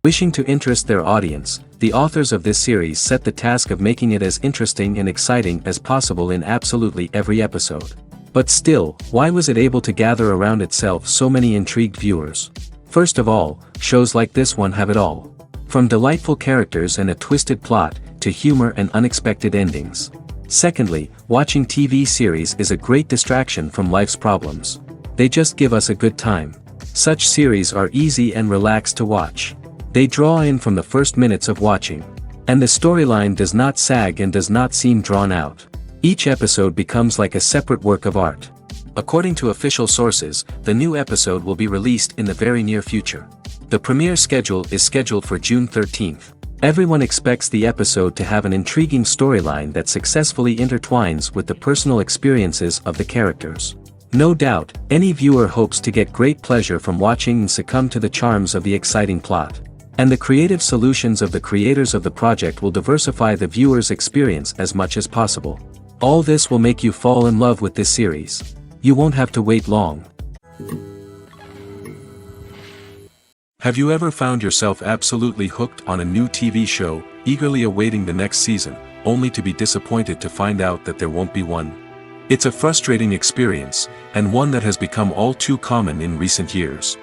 Wishing to interest their audience, the authors of this series set the task of making it as interesting and exciting as possible in absolutely every episode. But still, why was it able to gather around itself so many intrigued viewers? First of all, shows like this one have it all. From delightful characters and a twisted plot, to humor and unexpected endings. Secondly, watching TV series is a great distraction from life's problems. They just give us a good time. Such series are easy and relaxed to watch. They draw in from the first minutes of watching. And the storyline does not sag and does not seem drawn out. Each episode becomes like a separate work of art. According to official sources, the new episode will be released in the very near future. The premiere schedule is scheduled for June 13th. Everyone expects the episode to have an intriguing storyline that successfully intertwines with the personal experiences of the characters. No doubt, any viewer hopes to get great pleasure from watching and succumb to the charms of the exciting plot. And the creative solutions of the creators of the project will diversify the viewer's experience as much as possible. All this will make you fall in love with this series. You won't have to wait long. Have you ever found yourself absolutely hooked on a new TV show, eagerly awaiting the next season, only to be disappointed to find out that there won't be one? It's a frustrating experience, and one that has become all too common in recent years.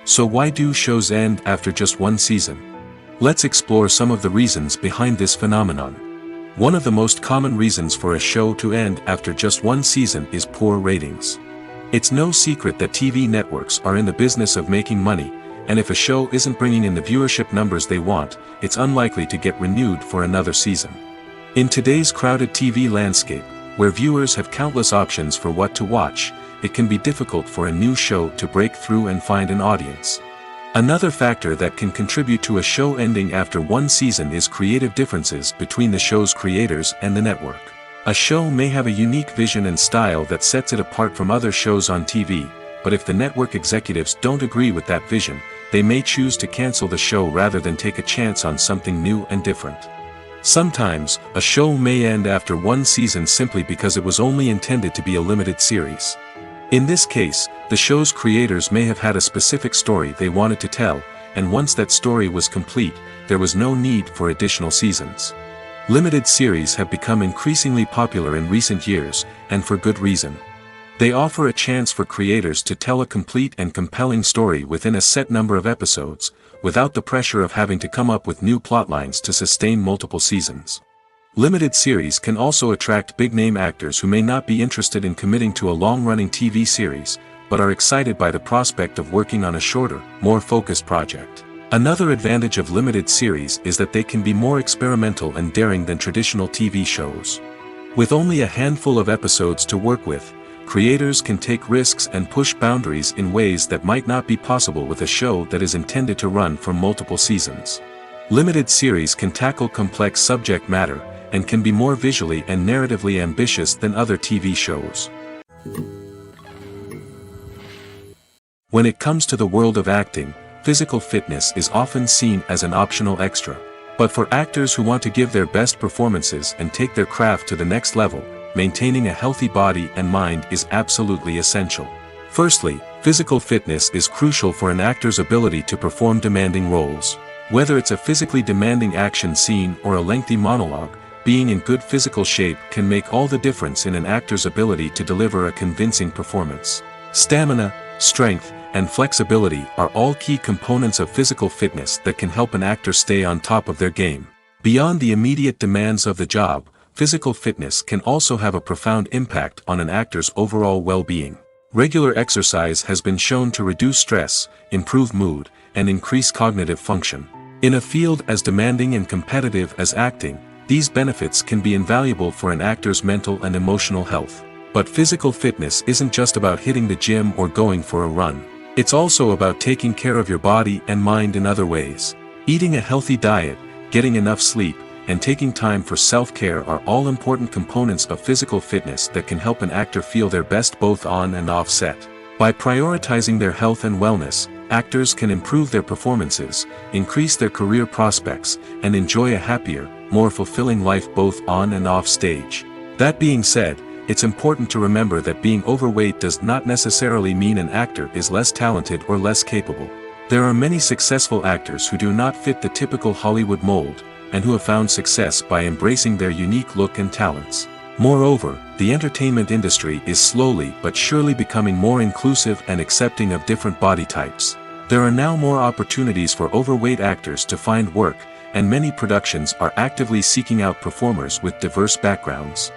So why do shows end after just one season? Let's explore some of the reasons behind this phenomenon. One of the most common reasons for a show to end after just one season is poor ratings. It's no secret that TV networks are in the business of making money, and if a show isn't bringing in the viewership numbers they want, it's unlikely to get renewed for another season. In today's crowded TV landscape, where viewers have countless options for what to watch, it can be difficult for a new show to break through and find an audience. Another factor that can contribute to a show ending after one season is creative differences between the show's creators and the network. A show may have a unique vision and style that sets it apart from other shows on TV, but if the network executives don't agree with that vision, they may choose to cancel the show rather than take a chance on something new and different. Sometimes, a show may end after one season simply because it was only intended to be a limited series. In this case, the show's creators may have had a specific story they wanted to tell, and once that story was complete, there was no need for additional seasons. Limited series have become increasingly popular in recent years, and for good reason. They offer a chance for creators to tell a complete and compelling story within a set number of episodes, without the pressure of having to come up with new plotlines to sustain multiple seasons. Limited series can also attract big-name actors who may not be interested in committing to a long-running TV series, but are excited by the prospect of working on a shorter, more focused project. Another advantage of limited series is that they can be more experimental and daring than traditional TV shows. With only a handful of episodes to work with, creators can take risks and push boundaries in ways that might not be possible with a show that is intended to run for multiple seasons. Limited series can tackle complex subject matter, and can be more visually and narratively ambitious than other TV shows. When it comes to the world of acting, physical fitness is often seen as an optional extra. But for actors who want to give their best performances and take their craft to the next level, maintaining a healthy body and mind is absolutely essential. Firstly, physical fitness is crucial for an actor's ability to perform demanding roles. Whether it's a physically demanding action scene or a lengthy monologue, being in good physical shape can make all the difference in an actor's ability to deliver a convincing performance. Stamina, strength, and flexibility are all key components of physical fitness that can help an actor stay on top of their game. Beyond the immediate demands of the job, physical fitness can also have a profound impact on an actor's overall well-being. Regular exercise has been shown to reduce stress, improve mood, and increase cognitive function. In a field as demanding and competitive as acting, these benefits can be invaluable for an actor's mental and emotional health. But physical fitness isn't just about hitting the gym or going for a run. It's also about taking care of your body and mind in other ways. Eating a healthy diet, getting enough sleep, and taking time for self-care are all important components of physical fitness that can help an actor feel their best both on and off set. By prioritizing their health and wellness, actors can improve their performances, increase their career prospects, and enjoy a happier, more fulfilling life both on and off stage. That being said, it's important to remember that being overweight does not necessarily mean an actor is less talented or less capable. There are many successful actors who do not fit the typical Hollywood mold, and who have found success by embracing their unique look and talents. Moreover, the entertainment industry is slowly but surely becoming more inclusive and accepting of different body types. There are now more opportunities for overweight actors to find work, and many productions are actively seeking out performers with diverse backgrounds.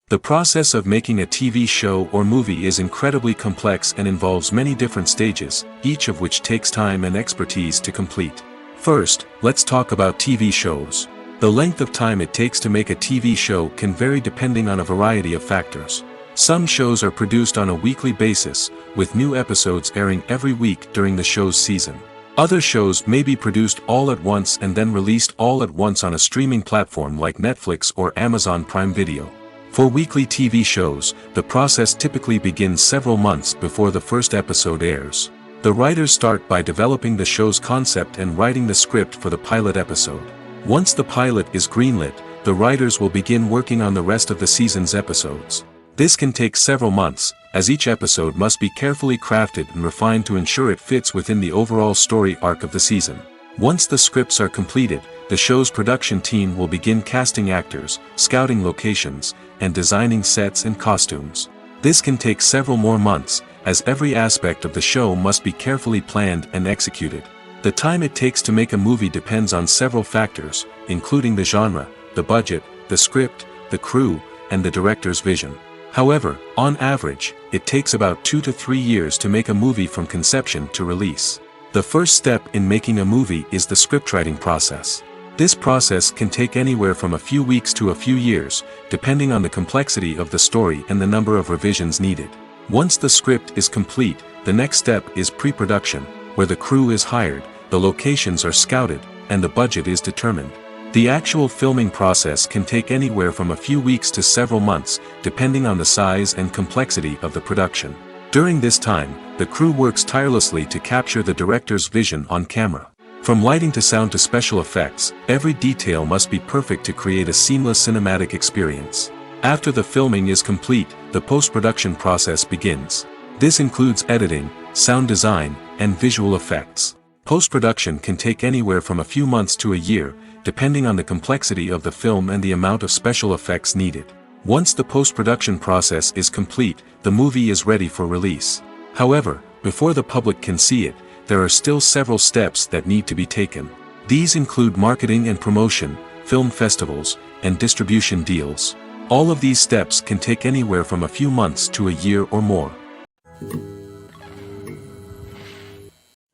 The process of making a TV show or movie is incredibly complex and involves many different stages, each of which takes time and expertise to complete. First, let's talk about TV shows. The length of time it takes to make a TV show can vary depending on a variety of factors. Some shows are produced on a weekly basis, with new episodes airing every week during the show's season. Other shows may be produced all at once and then released all at once on a streaming platform like Netflix or Amazon Prime Video. For weekly TV shows, the process typically begins several months before the first episode airs. The writers start by developing the show's concept and writing the script for the pilot episode. Once the pilot is greenlit, the writers will begin working on the rest of the season's episodes. This can take several months, as each episode must be carefully crafted and refined to ensure it fits within the overall story arc of the season. Once the scripts are completed, the show's production team will begin casting actors, scouting locations, and designing sets and costumes. This can take several more months, as every aspect of the show must be carefully planned and executed. The time it takes to make a movie depends on several factors, including the genre, the budget, the script, the crew, and the director's vision. However, on average, it takes about 2 to 3 years to make a movie from conception to release. The first step in making a movie is the scriptwriting process. This process can take anywhere from a few weeks to a few years, depending on the complexity of the story and the number of revisions needed. Once the script is complete, the next step is pre-production, where the crew is hired, the locations are scouted, and the budget is determined. The actual filming process can take anywhere from a few weeks to several months, depending on the size and complexity of the production. During this time, the crew works tirelessly to capture the director's vision on camera. From lighting to sound to special effects, every detail must be perfect to create a seamless cinematic experience. After the filming is complete, the post-production process begins. This includes editing, sound design, and visual effects. Post-production can take anywhere from a few months to a year, depending on the complexity of the film and the amount of special effects needed. Once the post-production process is complete, the movie is ready for release. However, before the public can see it, there are still several steps that need to be taken. These include marketing and promotion, film festivals, and distribution deals. All of these steps can take anywhere from a few months to a year or more.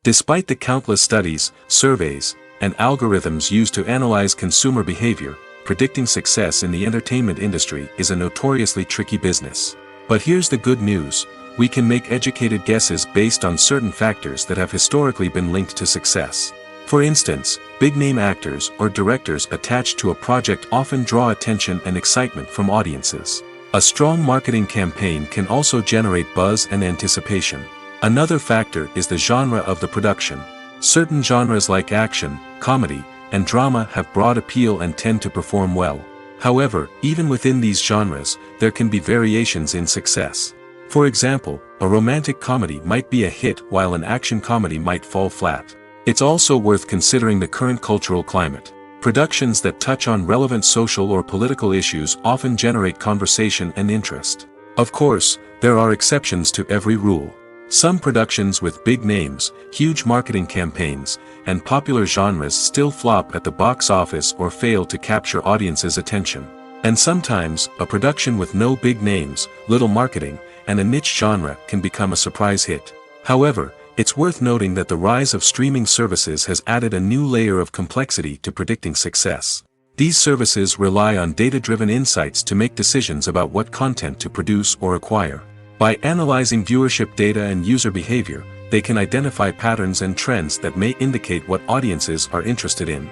Despite the countless studies, surveys, and algorithms used to analyze consumer behavior, predicting success in the entertainment industry is a notoriously tricky business. But here's the good news: we can make educated guesses based on certain factors that have historically been linked to success. For instance, big-name actors or directors attached to a project often draw attention and excitement from audiences. A strong marketing campaign can also generate buzz and anticipation. Another factor is the genre of the production. Certain genres like action, comedy, and drama have broad appeal and tend to perform well. However, even within these genres, there can be variations in success. For example, a romantic comedy might be a hit while an action comedy might fall flat. It's also worth considering the current cultural climate. Productions that touch on relevant social or political issues often generate conversation and interest. Of course, there are exceptions to every rule. Some productions with big names, huge marketing campaigns, and popular genres still flop at the box office or fail to capture audiences' attention. And sometimes, a production with no big names, little marketing, and a niche genre can become a surprise hit. However, it's worth noting that the rise of streaming services has added a new layer of complexity to predicting success. These services rely on data-driven insights to make decisions about what content to produce or acquire. By analyzing viewership data and user behavior, they can identify patterns and trends that may indicate what audiences are interested in.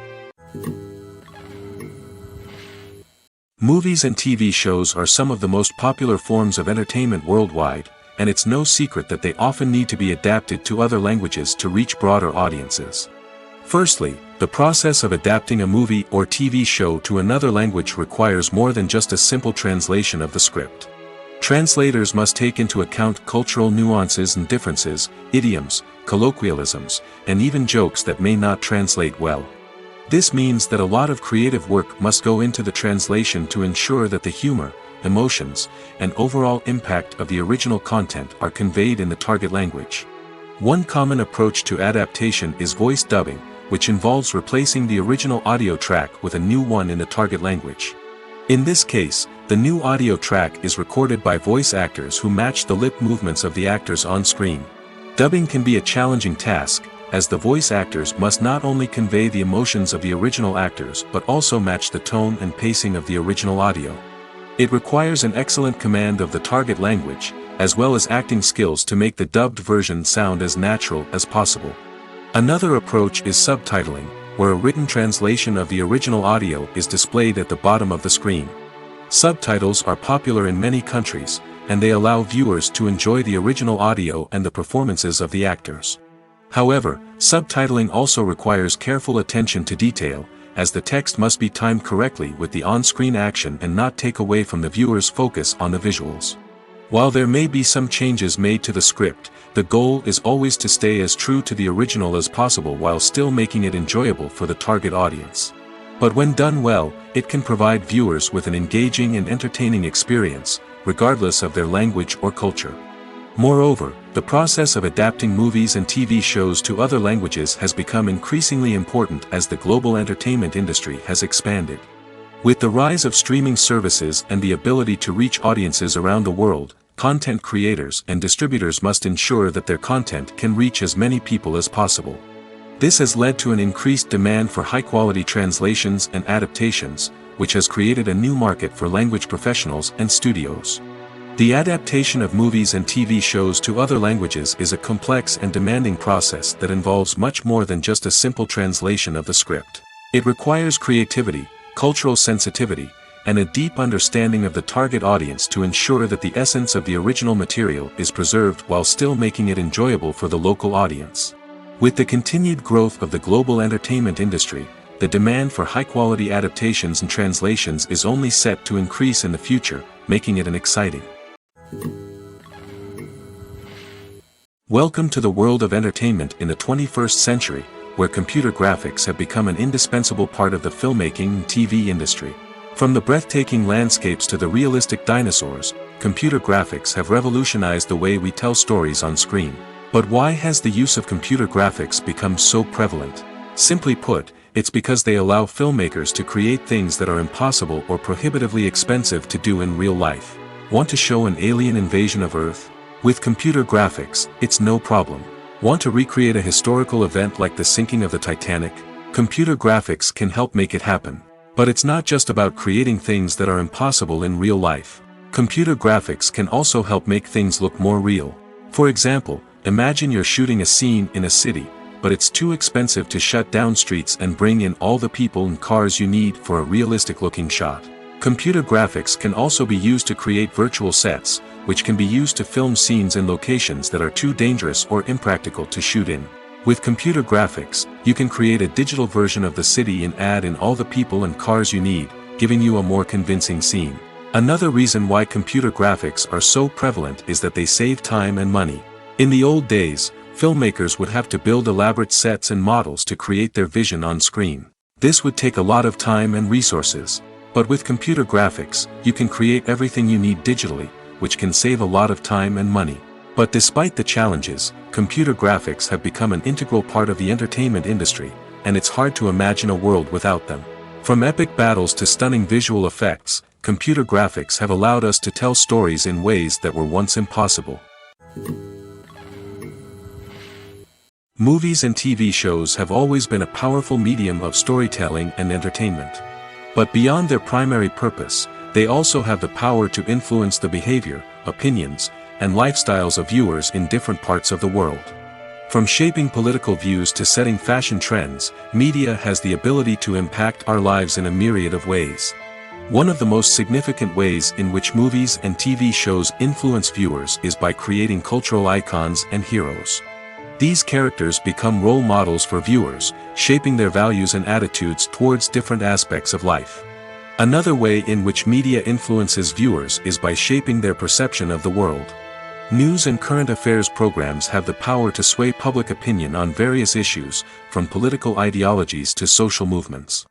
Movies and TV shows are some of the most popular forms of entertainment worldwide, and it's no secret that they often need to be adapted to other languages to reach broader audiences. Firstly, the process of adapting a movie or TV show to another language requires more than just a simple translation of the script. Translators must take into account cultural nuances and differences, idioms, colloquialisms, and even jokes that may not translate well. This means that a lot of creative work must go into the translation to ensure that the humor, emotions, and overall impact of the original content are conveyed in the target language. One common approach to adaptation is voice dubbing, which involves replacing the original audio track with a new one in the target language. In this case, the new audio track is recorded by voice actors who match the lip movements of the actors on screen. Dubbing can be a challenging task, as the voice actors must not only convey the emotions of the original actors but also match the tone and pacing of the original audio. It requires an excellent command of the target language, as well as acting skills to make the dubbed version sound as natural as possible. Another approach is subtitling, where a written translation of the original audio is displayed at the bottom of the screen. Subtitles are popular in many countries, and they allow viewers to enjoy the original audio and the performances of the actors. However, subtitling also requires careful attention to detail, as the text must be timed correctly with the on-screen action and not take away from the viewer's focus on the visuals. While there may be some changes made to the script, the goal is always to stay as true to the original as possible while still making it enjoyable for the target audience. But when done well, it can provide viewers with an engaging and entertaining experience, regardless of their language or culture. Moreover, the process of adapting movies and TV shows to other languages has become increasingly important as the global entertainment industry has expanded. With the rise of streaming services and the ability to reach audiences around the world, content creators and distributors must ensure that their content can reach as many people as possible. This has led to an increased demand for high-quality translations and adaptations, which has created a new market for language professionals and studios. The adaptation of movies and TV shows to other languages is a complex and demanding process that involves much more than just a simple translation of the script. It requires creativity, cultural sensitivity, and a deep understanding of the target audience to ensure that the essence of the original material is preserved while still making it enjoyable for the local audience. With the continued growth of the global entertainment industry, the demand for high-quality adaptations and translations is only set to increase in the future, making it an exciting. Welcome to the world of entertainment in the 21st century, where computer graphics have become an indispensable part of the filmmaking and TV industry. From the breathtaking landscapes to the realistic dinosaurs, computer graphics have revolutionized the way we tell stories on screen. But why has the use of computer graphics become so prevalent? Simply put, it's because they allow filmmakers to create things that are impossible or prohibitively expensive to do in real life. Want to show an alien invasion of Earth? With computer graphics, it's no problem. Want to recreate a historical event like the sinking of the Titanic? Computer graphics can help make it happen. But it's not just about creating things that are impossible in real life. Computer graphics can also help make things look more real. For example, imagine you're shooting a scene in a city, but it's too expensive to shut down streets and bring in all the people and cars you need for a realistic-looking shot. Computer graphics can also be used to create virtual sets, which can be used to film scenes in locations that are too dangerous or impractical to shoot in. With computer graphics, you can create a digital version of the city and add in all the people and cars you need, giving you a more convincing scene. Another reason why computer graphics are so prevalent is that they save time and money. In the old days, filmmakers would have to build elaborate sets and models to create their vision on screen. This would take a lot of time and resources. But with computer graphics, you can create everything you need digitally, which can save a lot of time and money. But despite the challenges, computer graphics have become an integral part of the entertainment industry, and it's hard to imagine a world without them. From epic battles to stunning visual effects, computer graphics have allowed us to tell stories in ways that were once impossible. Movies and TV shows have always been a powerful medium of storytelling and entertainment. But beyond their primary purpose, they also have the power to influence the behavior, opinions, and lifestyles of viewers in different parts of the world. From shaping political views to setting fashion trends, media has the ability to impact our lives in a myriad of ways. One of the most significant ways in which movies and TV shows influence viewers is by creating cultural icons and heroes. These characters become role models for viewers, shaping their values and attitudes towards different aspects of life. Another way in which media influences viewers is by shaping their perception of the world. News and current affairs programs have the power to sway public opinion on various issues, from political ideologies to social movements.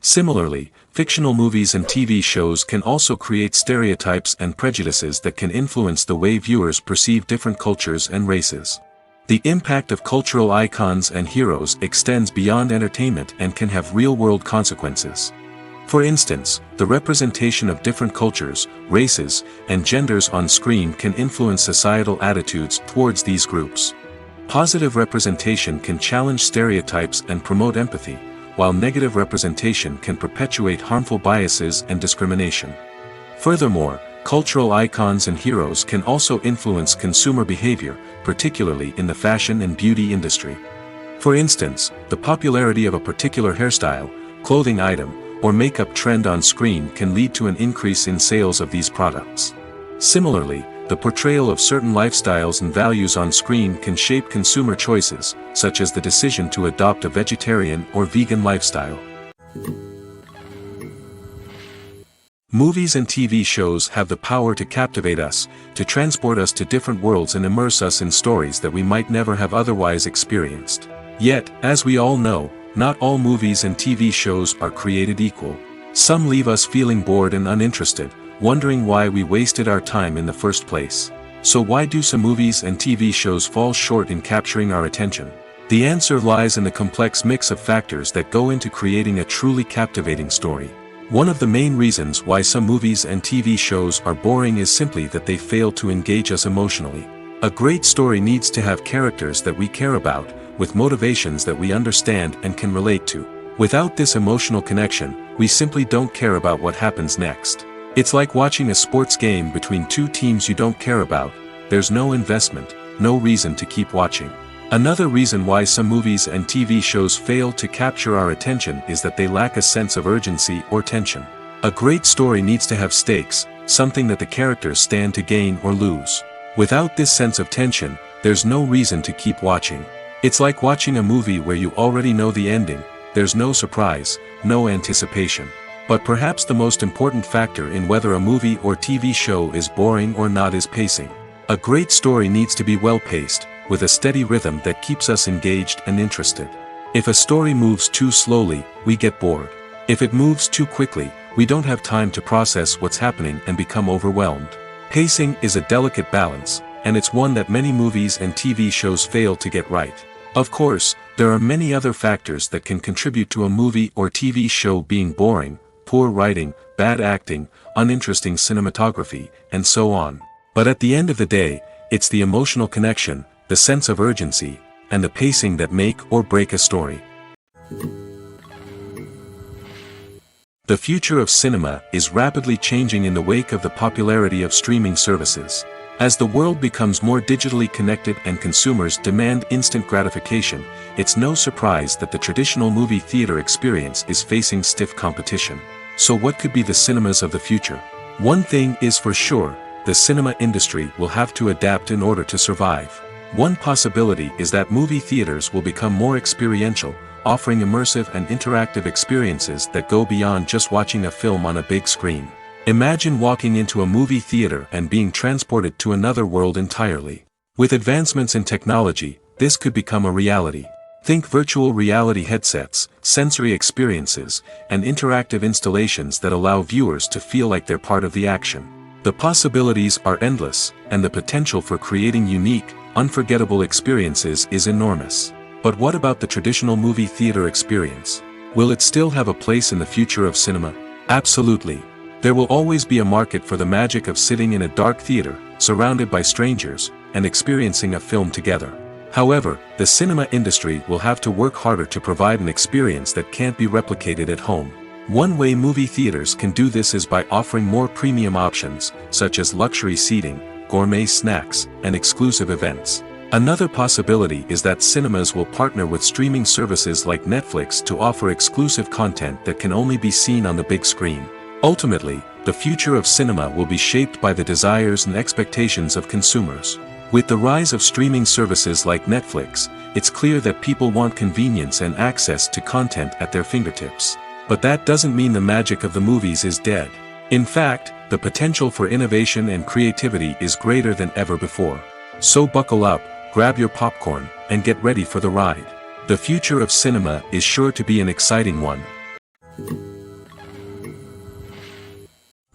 Similarly, fictional movies and TV shows can also create stereotypes and prejudices that can influence the way viewers perceive different cultures and races. The impact of cultural icons and heroes extends beyond entertainment and can have real-world consequences. For instance, the representation of different cultures, races, and genders on screen can influence societal attitudes towards these groups. Positive representation can challenge stereotypes and promote empathy, while negative representation can perpetuate harmful biases and discrimination. Furthermore, cultural icons and heroes can also influence consumer behavior, particularly in the fashion and beauty industry. For instance, the popularity of a particular hairstyle, clothing item, or makeup trend on screen can lead to an increase in sales of these products. Similarly, the portrayal of certain lifestyles and values on screen can shape consumer choices, such as the decision to adopt a vegetarian or vegan lifestyle. Movies and TV shows have the power to captivate us, to transport us to different worlds and immerse us in stories that we might never have otherwise experienced. Yet, as we all know, not all movies and TV shows are created equal. Some leave us feeling bored and uninterested, wondering why we wasted our time in the first place. So why do some movies and TV shows fall short in capturing our attention? The answer lies in the complex mix of factors that go into creating a truly captivating story. One of the main reasons why some movies and TV shows are boring is simply that they fail to engage us emotionally. A great story needs to have characters that we care about, with motivations that we understand and can relate to. Without this emotional connection, we simply don't care about what happens next. It's like watching a sports game between two teams you don't care about. There's no investment, no reason to keep watching. Another reason why some movies and TV shows fail to capture our attention is that they lack a sense of urgency or tension. A great story needs to have stakes, something that the characters stand to gain or lose. Without this sense of tension, there's no reason to keep watching. It's like watching a movie where you already know the ending. There's no surprise, no anticipation. But perhaps the most important factor in whether a movie or TV show is boring or not is pacing. A great story needs to be well-paced, with a steady rhythm that keeps us engaged and interested. If a story moves too slowly, we get bored. If it moves too quickly, we don't have time to process what's happening and become overwhelmed. Pacing is a delicate balance, and it's one that many movies and TV shows fail to get right. Of course, there are many other factors that can contribute to a movie or TV show being boring: poor writing, bad acting, uninteresting cinematography, and so on. But at the end of the day, it's the emotional connection, the sense of urgency, and the pacing that make or break a story. The future of cinema is rapidly changing in the wake of the popularity of streaming services. As the world becomes more digitally connected and consumers demand instant gratification, it's no surprise that the traditional movie theater experience is facing stiff competition. So what could be the cinemas of the future? One thing is for sure: the cinema industry will have to adapt in order to survive. One possibility is that movie theaters will become more experiential, offering immersive and interactive experiences that go beyond just watching a film on a big screen. Imagine walking into a movie theater and being transported to another world entirely. With advancements in technology, this could become a reality. Think virtual reality headsets, sensory experiences, and interactive installations that allow viewers to feel like they're part of the action. The possibilities are endless, and the potential for creating unique, unforgettable experiences is enormous. But what about the traditional movie theater experience? Will it still have a place in the future of cinema? Absolutely. There will always be a market for the magic of sitting in a dark theater, surrounded by strangers, and experiencing a film together. However, the cinema industry will have to work harder to provide an experience that can't be replicated at home. One way movie theaters can do this is by offering more premium options, such as luxury seating, gourmet snacks, and exclusive events. Another possibility is that cinemas will partner with streaming services like Netflix to offer exclusive content that can only be seen on the big screen. Ultimately, the future of cinema will be shaped by the desires and expectations of consumers. With the rise of streaming services like Netflix, it's clear that people want convenience and access to content at their fingertips. But that doesn't mean the magic of the movies is dead. In fact, the potential for innovation and creativity is greater than ever before. So buckle up, grab your popcorn, and get ready for the ride. The future of cinema is sure to be an exciting one.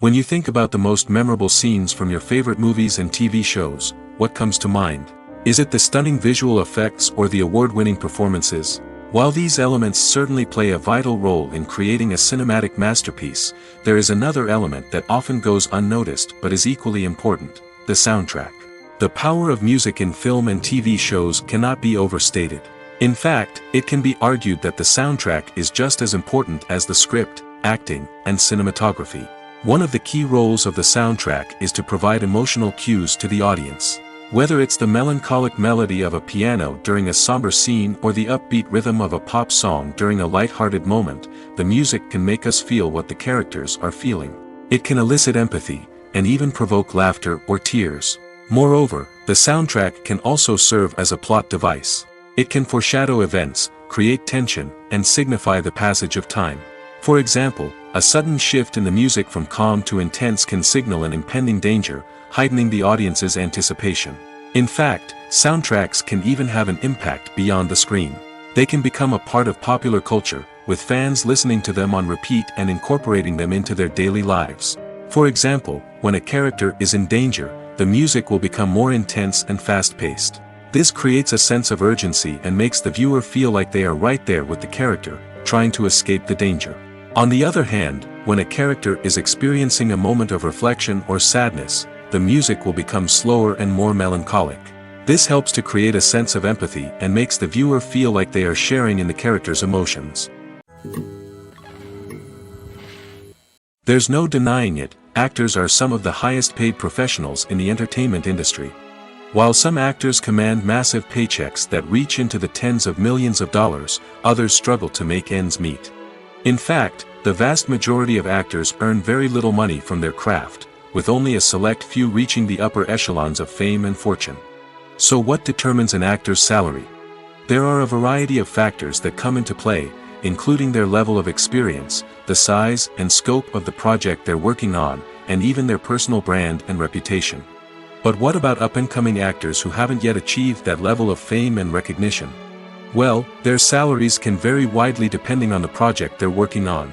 When you think about the most memorable scenes from your favorite movies and TV shows, what comes to mind? Is it the stunning visual effects or the award-winning performances? While these elements certainly play a vital role in creating a cinematic masterpiece, there is another element that often goes unnoticed but is equally important: the soundtrack. The power of music in film and TV shows cannot be overstated. In fact, it can be argued that the soundtrack is just as important as the script, acting, and cinematography. One of the key roles of the soundtrack is to provide emotional cues to the audience. Whether it's the melancholic melody of a piano during a somber scene or the upbeat rhythm of a pop song during a light-hearted moment, the music can make us feel what the characters are feeling. It can elicit empathy, and even provoke laughter or tears. Moreover, the soundtrack can also serve as a plot device. It can foreshadow events, create tension, and signify the passage of time. For example, a sudden shift in the music from calm to intense can signal an impending danger, heightening the audience's anticipation. In fact, soundtracks can even have an impact beyond the screen. They can become a part of popular culture, with fans listening to them on repeat and incorporating them into their daily lives. For example, when a character is in danger, the music will become more intense and fast-paced. This creates a sense of urgency and makes the viewer feel like they are right there with the character, trying to escape the danger. On the other hand, when a character is experiencing a moment of reflection or sadness, the music will become slower and more melancholic. This helps to create a sense of empathy and makes the viewer feel like they are sharing in the character's emotions. There's no denying it, actors are some of the highest-paid professionals in the entertainment industry. While some actors command massive paychecks that reach into the tens of millions of dollars, others struggle to make ends meet. In fact, the vast majority of actors earn very little money from their craft, with only a select few reaching the upper echelons of fame and fortune. So what determines an actor's salary? There are a variety of factors that come into play, including their level of experience, the size and scope of the project they're working on, and even their personal brand and reputation. But what about up-and-coming actors who haven't yet achieved that level of fame and recognition? Well, their salaries can vary widely depending on the project they're working on.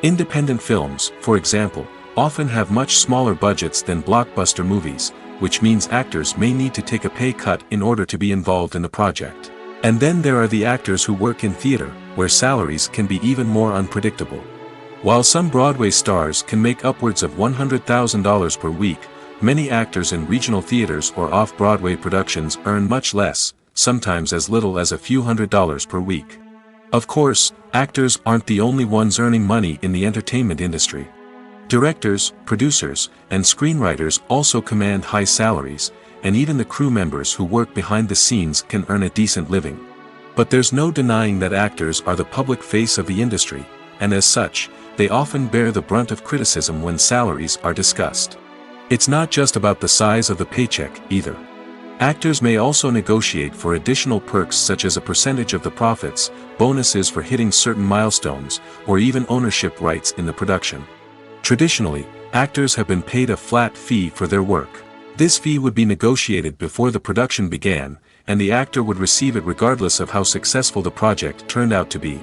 Independent films, for example, often have much smaller budgets than blockbuster movies, which means actors may need to take a pay cut in order to be involved in the project. And then there are the actors who work in theater, where salaries can be even more unpredictable. While some Broadway stars can make upwards of $100,000 per week, many actors in regional theaters or off-Broadway productions earn much less, sometimes as little as a few $100s per week. Of course, actors aren't the only ones earning money in the entertainment industry. Directors, producers, and screenwriters also command high salaries, and even the crew members who work behind the scenes can earn a decent living. But there's no denying that actors are the public face of the industry, and as such, they often bear the brunt of criticism when salaries are discussed. It's not just about the size of the paycheck, either. Actors may also negotiate for additional perks such as a percentage of the profits, bonuses for hitting certain milestones, or even ownership rights in the production. Traditionally, actors have been paid a flat fee for their work. This fee would be negotiated before the production began, and the actor would receive it regardless of how successful the project turned out to be.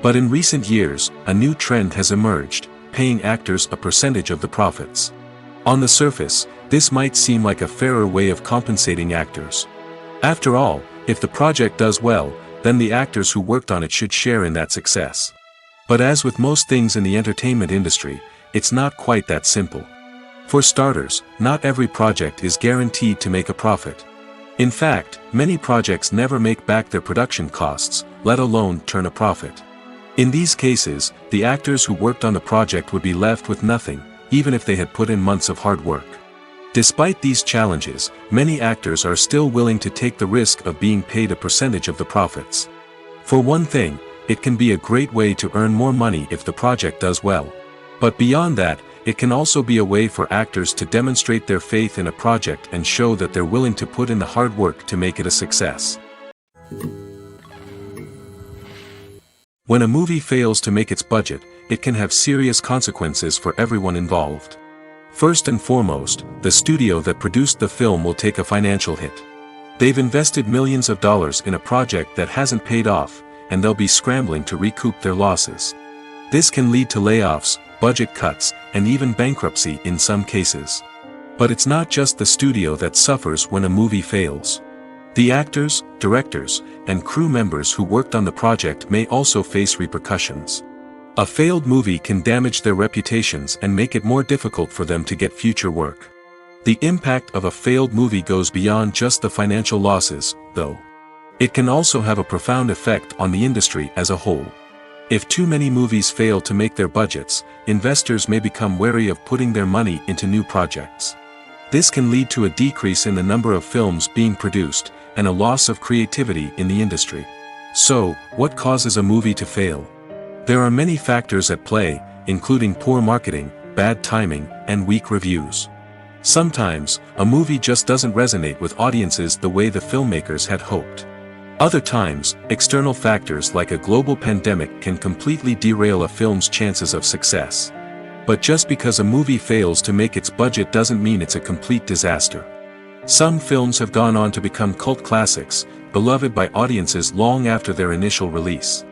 But in recent years, a new trend has emerged, paying actors a percentage of the profits. On the surface, this might seem like a fairer way of compensating actors. After all, if the project does well, then the actors who worked on it should share in that success. But as with most things in the entertainment industry, it's not quite that simple. For starters, not every project is guaranteed to make a profit. In fact, many projects never make back their production costs, let alone turn a profit. In these cases, the actors who worked on the project would be left with nothing, even if they had put in months of hard work. Despite these challenges, many actors are still willing to take the risk of being paid a percentage of the profits. For one thing, it can be a great way to earn more money if the project does well. But beyond that, it can also be a way for actors to demonstrate their faith in a project and show that they're willing to put in the hard work to make it a success. When a movie fails to make its budget, it can have serious consequences for everyone involved. First and foremost, the studio that produced the film will take a financial hit. They've invested millions of dollars in a project that hasn't paid off, and they'll be scrambling to recoup their losses. This can lead to layoffs, budget cuts, and even bankruptcy in some cases. But it's not just the studio that suffers when a movie fails. The actors, directors, and crew members who worked on the project may also face repercussions. A failed movie can damage their reputations and make it more difficult for them to get future work. The impact of a failed movie goes beyond just the financial losses, though. It can also have a profound effect on the industry as a whole. If too many movies fail to make their budgets, investors may become wary of putting their money into new projects. This can lead to a decrease in the number of films being produced, and a loss of creativity in the industry. So, what causes a movie to fail? There are many factors at play, including poor marketing, bad timing, and weak reviews. Sometimes, a movie just doesn't resonate with audiences the way the filmmakers had hoped. Other times, external factors like a global pandemic can completely derail a film's chances of success. But just because a movie fails to make its budget doesn't mean it's a complete disaster. Some films have gone on to become cult classics, beloved by audiences long after their initial release.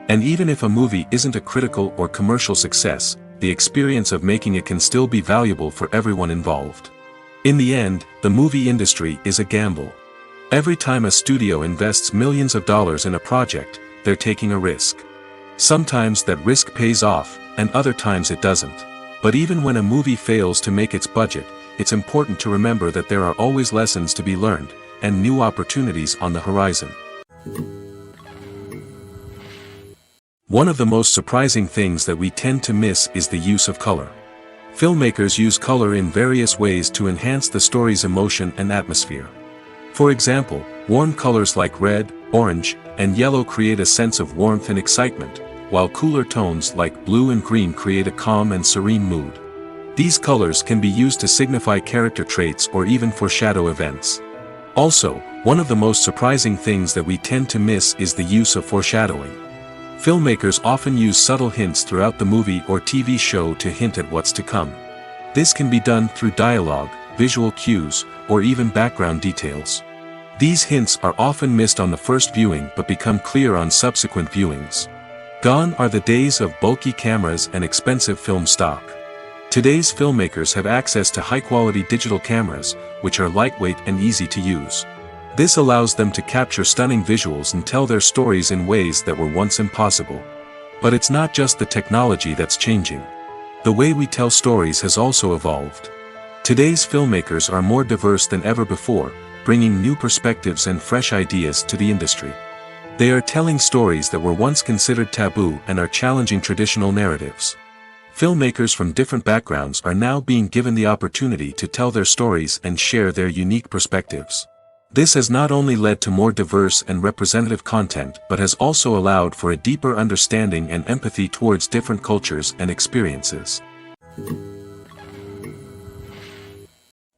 And even if a movie isn't a critical or commercial success, the experience of making it can still be valuable for everyone involved. In the end, the movie industry is a gamble. Every time a studio invests millions of dollars in a project, they're taking a risk. Sometimes that risk pays off, and other times it doesn't. But even when a movie fails to make its budget, it's important to remember that there are always lessons to be learned, and new opportunities on the horizon. One of the most surprising things that we tend to miss is the use of color. Filmmakers use color in various ways to enhance the story's emotion and atmosphere. For example, warm colors like red, orange, and yellow create a sense of warmth and excitement, while cooler tones like blue and green create a calm and serene mood. These colors can be used to signify character traits or even foreshadow events. Also, one of the most surprising things that we tend to miss is the use of foreshadowing. Filmmakers often use subtle hints throughout the movie or TV show to hint at what's to come. This can be done through dialogue, visual cues, or even background details. These hints are often missed on the first viewing but become clear on subsequent viewings. Gone are the days of bulky cameras and expensive film stock. Today's filmmakers have access to high-quality digital cameras, which are lightweight and easy to use. This allows them to capture stunning visuals and tell their stories in ways that were once impossible. But it's not just the technology that's changing. The way we tell stories has also evolved. Today's filmmakers are more diverse than ever before, bringing new perspectives and fresh ideas to the industry. They are telling stories that were once considered taboo and are challenging traditional narratives. Filmmakers from different backgrounds are now being given the opportunity to tell their stories and share their unique perspectives. This has not only led to more diverse and representative content but has also allowed for a deeper understanding and empathy towards different cultures and experiences.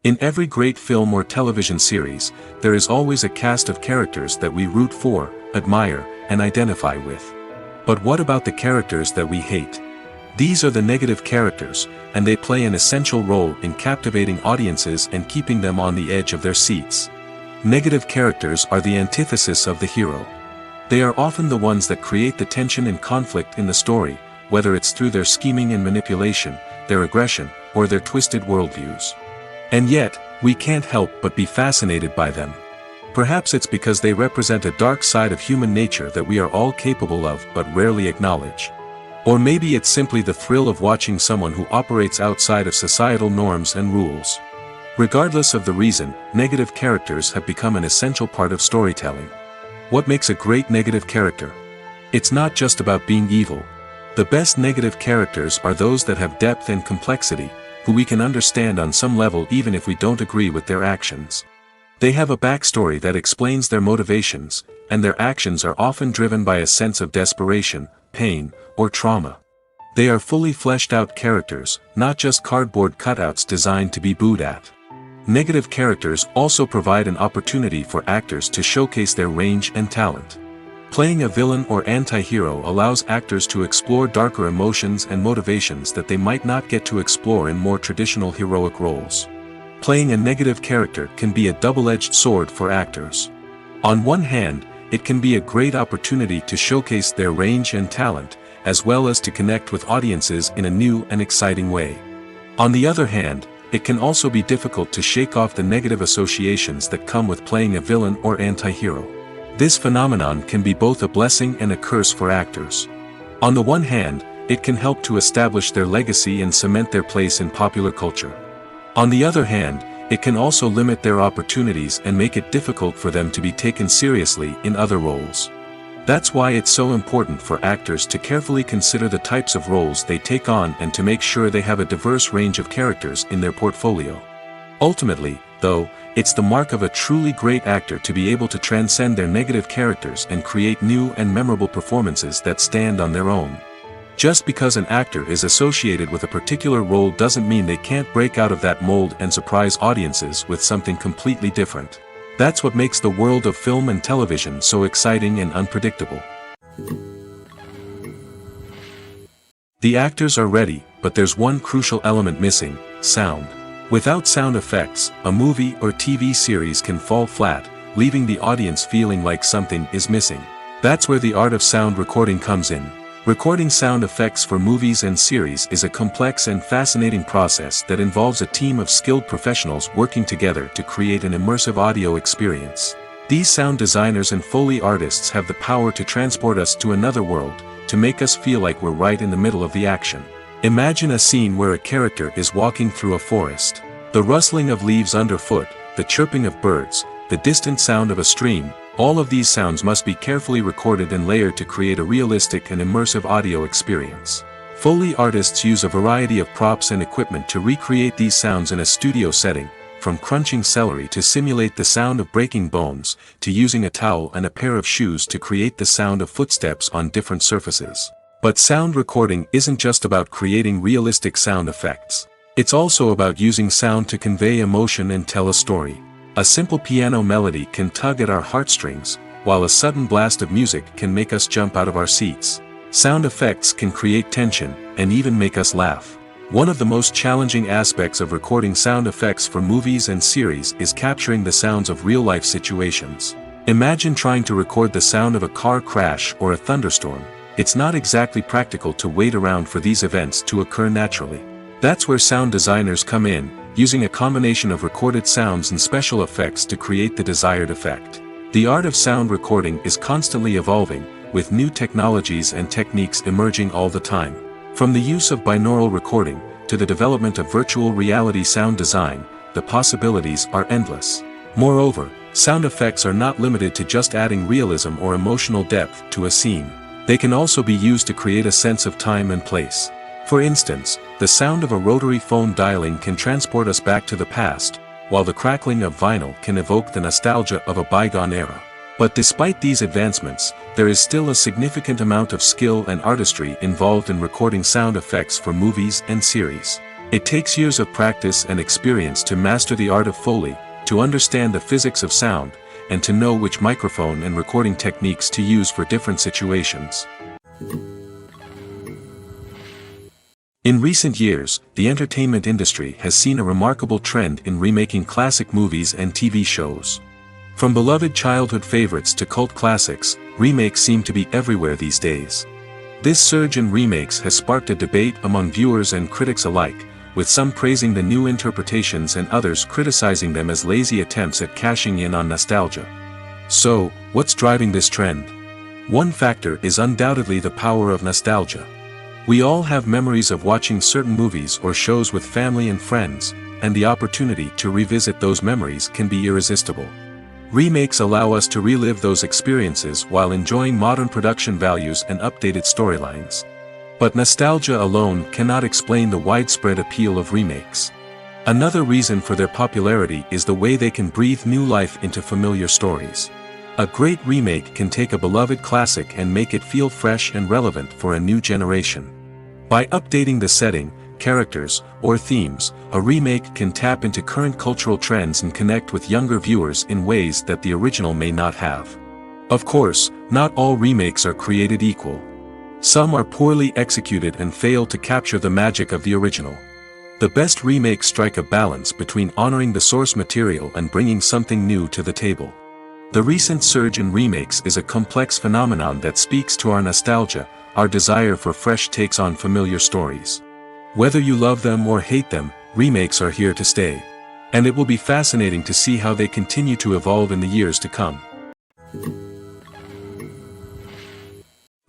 In every great film or television series, there is always a cast of characters that we root for, admire, and identify with. But what about the characters that we hate? These are the negative characters, and they play an essential role in captivating audiences and keeping them on the edge of their seats. Negative characters are the antithesis of the hero. They are often the ones that create the tension and conflict in the story, whether it's through their scheming and manipulation, their aggression, or their twisted worldviews. And yet, we can't help but be fascinated by them. Perhaps it's because they represent a dark side of human nature that we are all capable of but rarely acknowledge. Or maybe it's simply the thrill of watching someone who operates outside of societal norms and rules. Regardless of the reason, negative characters have become an essential part of storytelling. What makes a great negative character? It's not just about being evil. The best negative characters are those that have depth and complexity, who we can understand on some level even if we don't agree with their actions. They have a backstory that explains their motivations, and their actions are often driven by a sense of desperation, pain, or trauma. They are fully fleshed out characters, not just cardboard cutouts designed to be booed at. Negative characters also provide an opportunity for actors to showcase their range and talent. Playing a villain or anti-hero allows actors to explore darker emotions and motivations that they might not get to explore in more traditional heroic roles. Playing a negative character can be a double-edged sword for actors. On one hand, it can be a great opportunity to showcase their range and talent, as well as to connect with audiences in a new and exciting way. On the other hand, it can also be difficult to shake off the negative associations that come with playing a villain or anti-hero. This phenomenon can be both a blessing and a curse for actors. On the one hand, it can help to establish their legacy and cement their place in popular culture. On the other hand, it can also limit their opportunities and make it difficult for them to be taken seriously in other roles. That's why it's so important for actors to carefully consider the types of roles they take on and to make sure they have a diverse range of characters in their portfolio. Ultimately, though, it's the mark of a truly great actor to be able to transcend their negative characters and create new and memorable performances that stand on their own. Just because an actor is associated with a particular role doesn't mean they can't break out of that mold and surprise audiences with something completely different. That's what makes the world of film and television so exciting and unpredictable. The actors are ready, but there's one crucial element missing: sound. Without sound effects, a movie or TV series can fall flat, leaving the audience feeling like something is missing. That's where the art of sound recording comes in. Recording sound effects for movies and series is a complex and fascinating process that involves a team of skilled professionals working together to create an immersive audio experience. These sound designers and Foley artists have the power to transport us to another world, to make us feel like we're right in the middle of the action. Imagine a scene where a character is walking through a forest. The rustling of leaves underfoot, the chirping of birds, the distant sound of a stream, all of these sounds must be carefully recorded and layered to create a realistic and immersive audio experience. Foley artists use a variety of props and equipment to recreate these sounds in a studio setting, from crunching celery to simulate the sound of breaking bones, to using a towel and a pair of shoes to create the sound of footsteps on different surfaces. But sound recording isn't just about creating realistic sound effects. It's also about using sound to convey emotion and tell a story. A simple piano melody can tug at our heartstrings, while a sudden blast of music can make us jump out of our seats. Sound effects can create tension, and even make us laugh. One of the most challenging aspects of recording sound effects for movies and series is capturing the sounds of real-life situations. Imagine trying to record the sound of a car crash or a thunderstorm. It's not exactly practical to wait around for these events to occur naturally. That's where sound designers come in, using a combination of recorded sounds and special effects to create the desired effect. The art of sound recording is constantly evolving, with new technologies and techniques emerging all the time. From the use of binaural recording, to the development of virtual reality sound design, the possibilities are endless. Moreover, sound effects are not limited to just adding realism or emotional depth to a scene. They can also be used to create a sense of time and place. For instance, the sound of a rotary phone dialing can transport us back to the past, while the crackling of vinyl can evoke the nostalgia of a bygone era. But despite these advancements, there is still a significant amount of skill and artistry involved in recording sound effects for movies and series. It takes years of practice and experience to master the art of Foley, to understand the physics of sound, and to know which microphone and recording techniques to use for different situations. In recent years, the entertainment industry has seen a remarkable trend in remaking classic movies and TV shows. From beloved childhood favorites to cult classics, remakes seem to be everywhere these days. This surge in remakes has sparked a debate among viewers and critics alike, with some praising the new interpretations and others criticizing them as lazy attempts at cashing in on nostalgia. So, what's driving this trend? One factor is undoubtedly the power of nostalgia. We all have memories of watching certain movies or shows with family and friends, and the opportunity to revisit those memories can be irresistible. Remakes allow us to relive those experiences while enjoying modern production values and updated storylines. But nostalgia alone cannot explain the widespread appeal of remakes. Another reason for their popularity is the way they can breathe new life into familiar stories. A great remake can take a beloved classic and make it feel fresh and relevant for a new generation. By updating the setting, characters, or themes, a remake can tap into current cultural trends and connect with younger viewers in ways that the original may not have. Of course, not all remakes are created equal. Some are poorly executed and fail to capture the magic of the original. The best remakes strike a balance between honoring the source material and bringing something new to the table. The recent surge in remakes is a complex phenomenon that speaks to our nostalgia, our desire for fresh takes on familiar stories. Whether you love them or hate them, remakes are here to stay. And it will be fascinating to see how they continue to evolve in the years to come.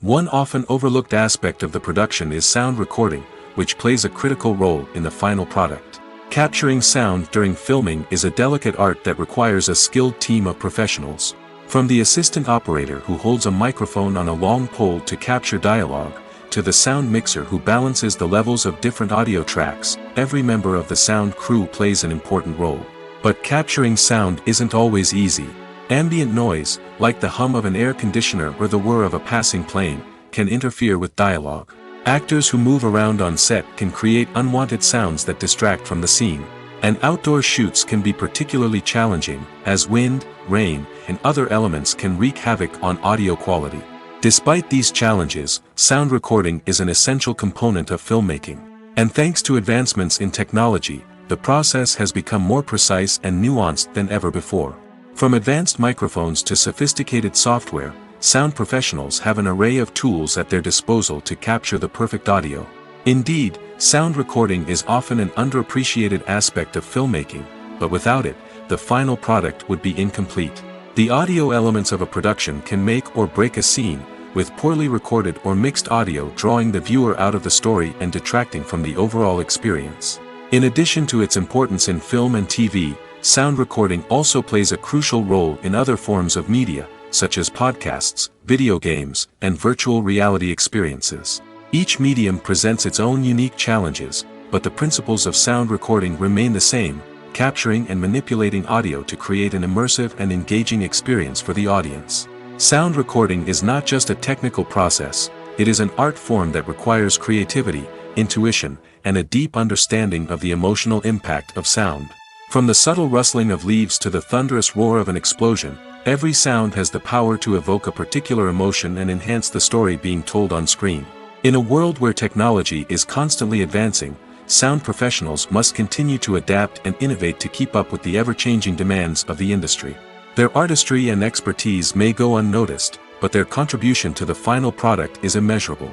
One often overlooked aspect of the production is sound recording, which plays a critical role in the final product. Capturing sound during filming is a delicate art that requires a skilled team of professionals. From the assistant operator who holds a microphone on a long pole to capture dialogue, to the sound mixer who balances the levels of different audio tracks, every member of the sound crew plays an important role. But capturing sound isn't always easy. Ambient noise, like the hum of an air conditioner or the whir of a passing plane, can interfere with dialogue. Actors who move around on set can create unwanted sounds that distract from the scene. And outdoor shoots can be particularly challenging, as wind, rain, and other elements can wreak havoc on audio quality. Despite these challenges, sound recording is an essential component of filmmaking. And thanks to advancements in technology, the process has become more precise and nuanced than ever before. From advanced microphones to sophisticated software, sound professionals have an array of tools at their disposal to capture the perfect audio. Indeed, sound recording is often an underappreciated aspect of filmmaking, but without it, the final product would be incomplete. The audio elements of a production can make or break a scene, with poorly recorded or mixed audio drawing the viewer out of the story and detracting from the overall experience. In addition to its importance in film and TV, sound recording also plays a crucial role in other forms of media, such as podcasts, video games, and virtual reality experiences. Each medium presents its own unique challenges, but the principles of sound recording remain the same, capturing and manipulating audio to create an immersive and engaging experience for the audience. Sound recording is not just a technical process, it is an art form that requires creativity, intuition, and a deep understanding of the emotional impact of sound. From the subtle rustling of leaves to the thunderous roar of an explosion, every sound has the power to evoke a particular emotion and enhance the story being told on screen. In a world where technology is constantly advancing, sound professionals must continue to adapt and innovate to keep up with the ever-changing demands of the industry. Their artistry and expertise may go unnoticed, but their contribution to the final product is immeasurable.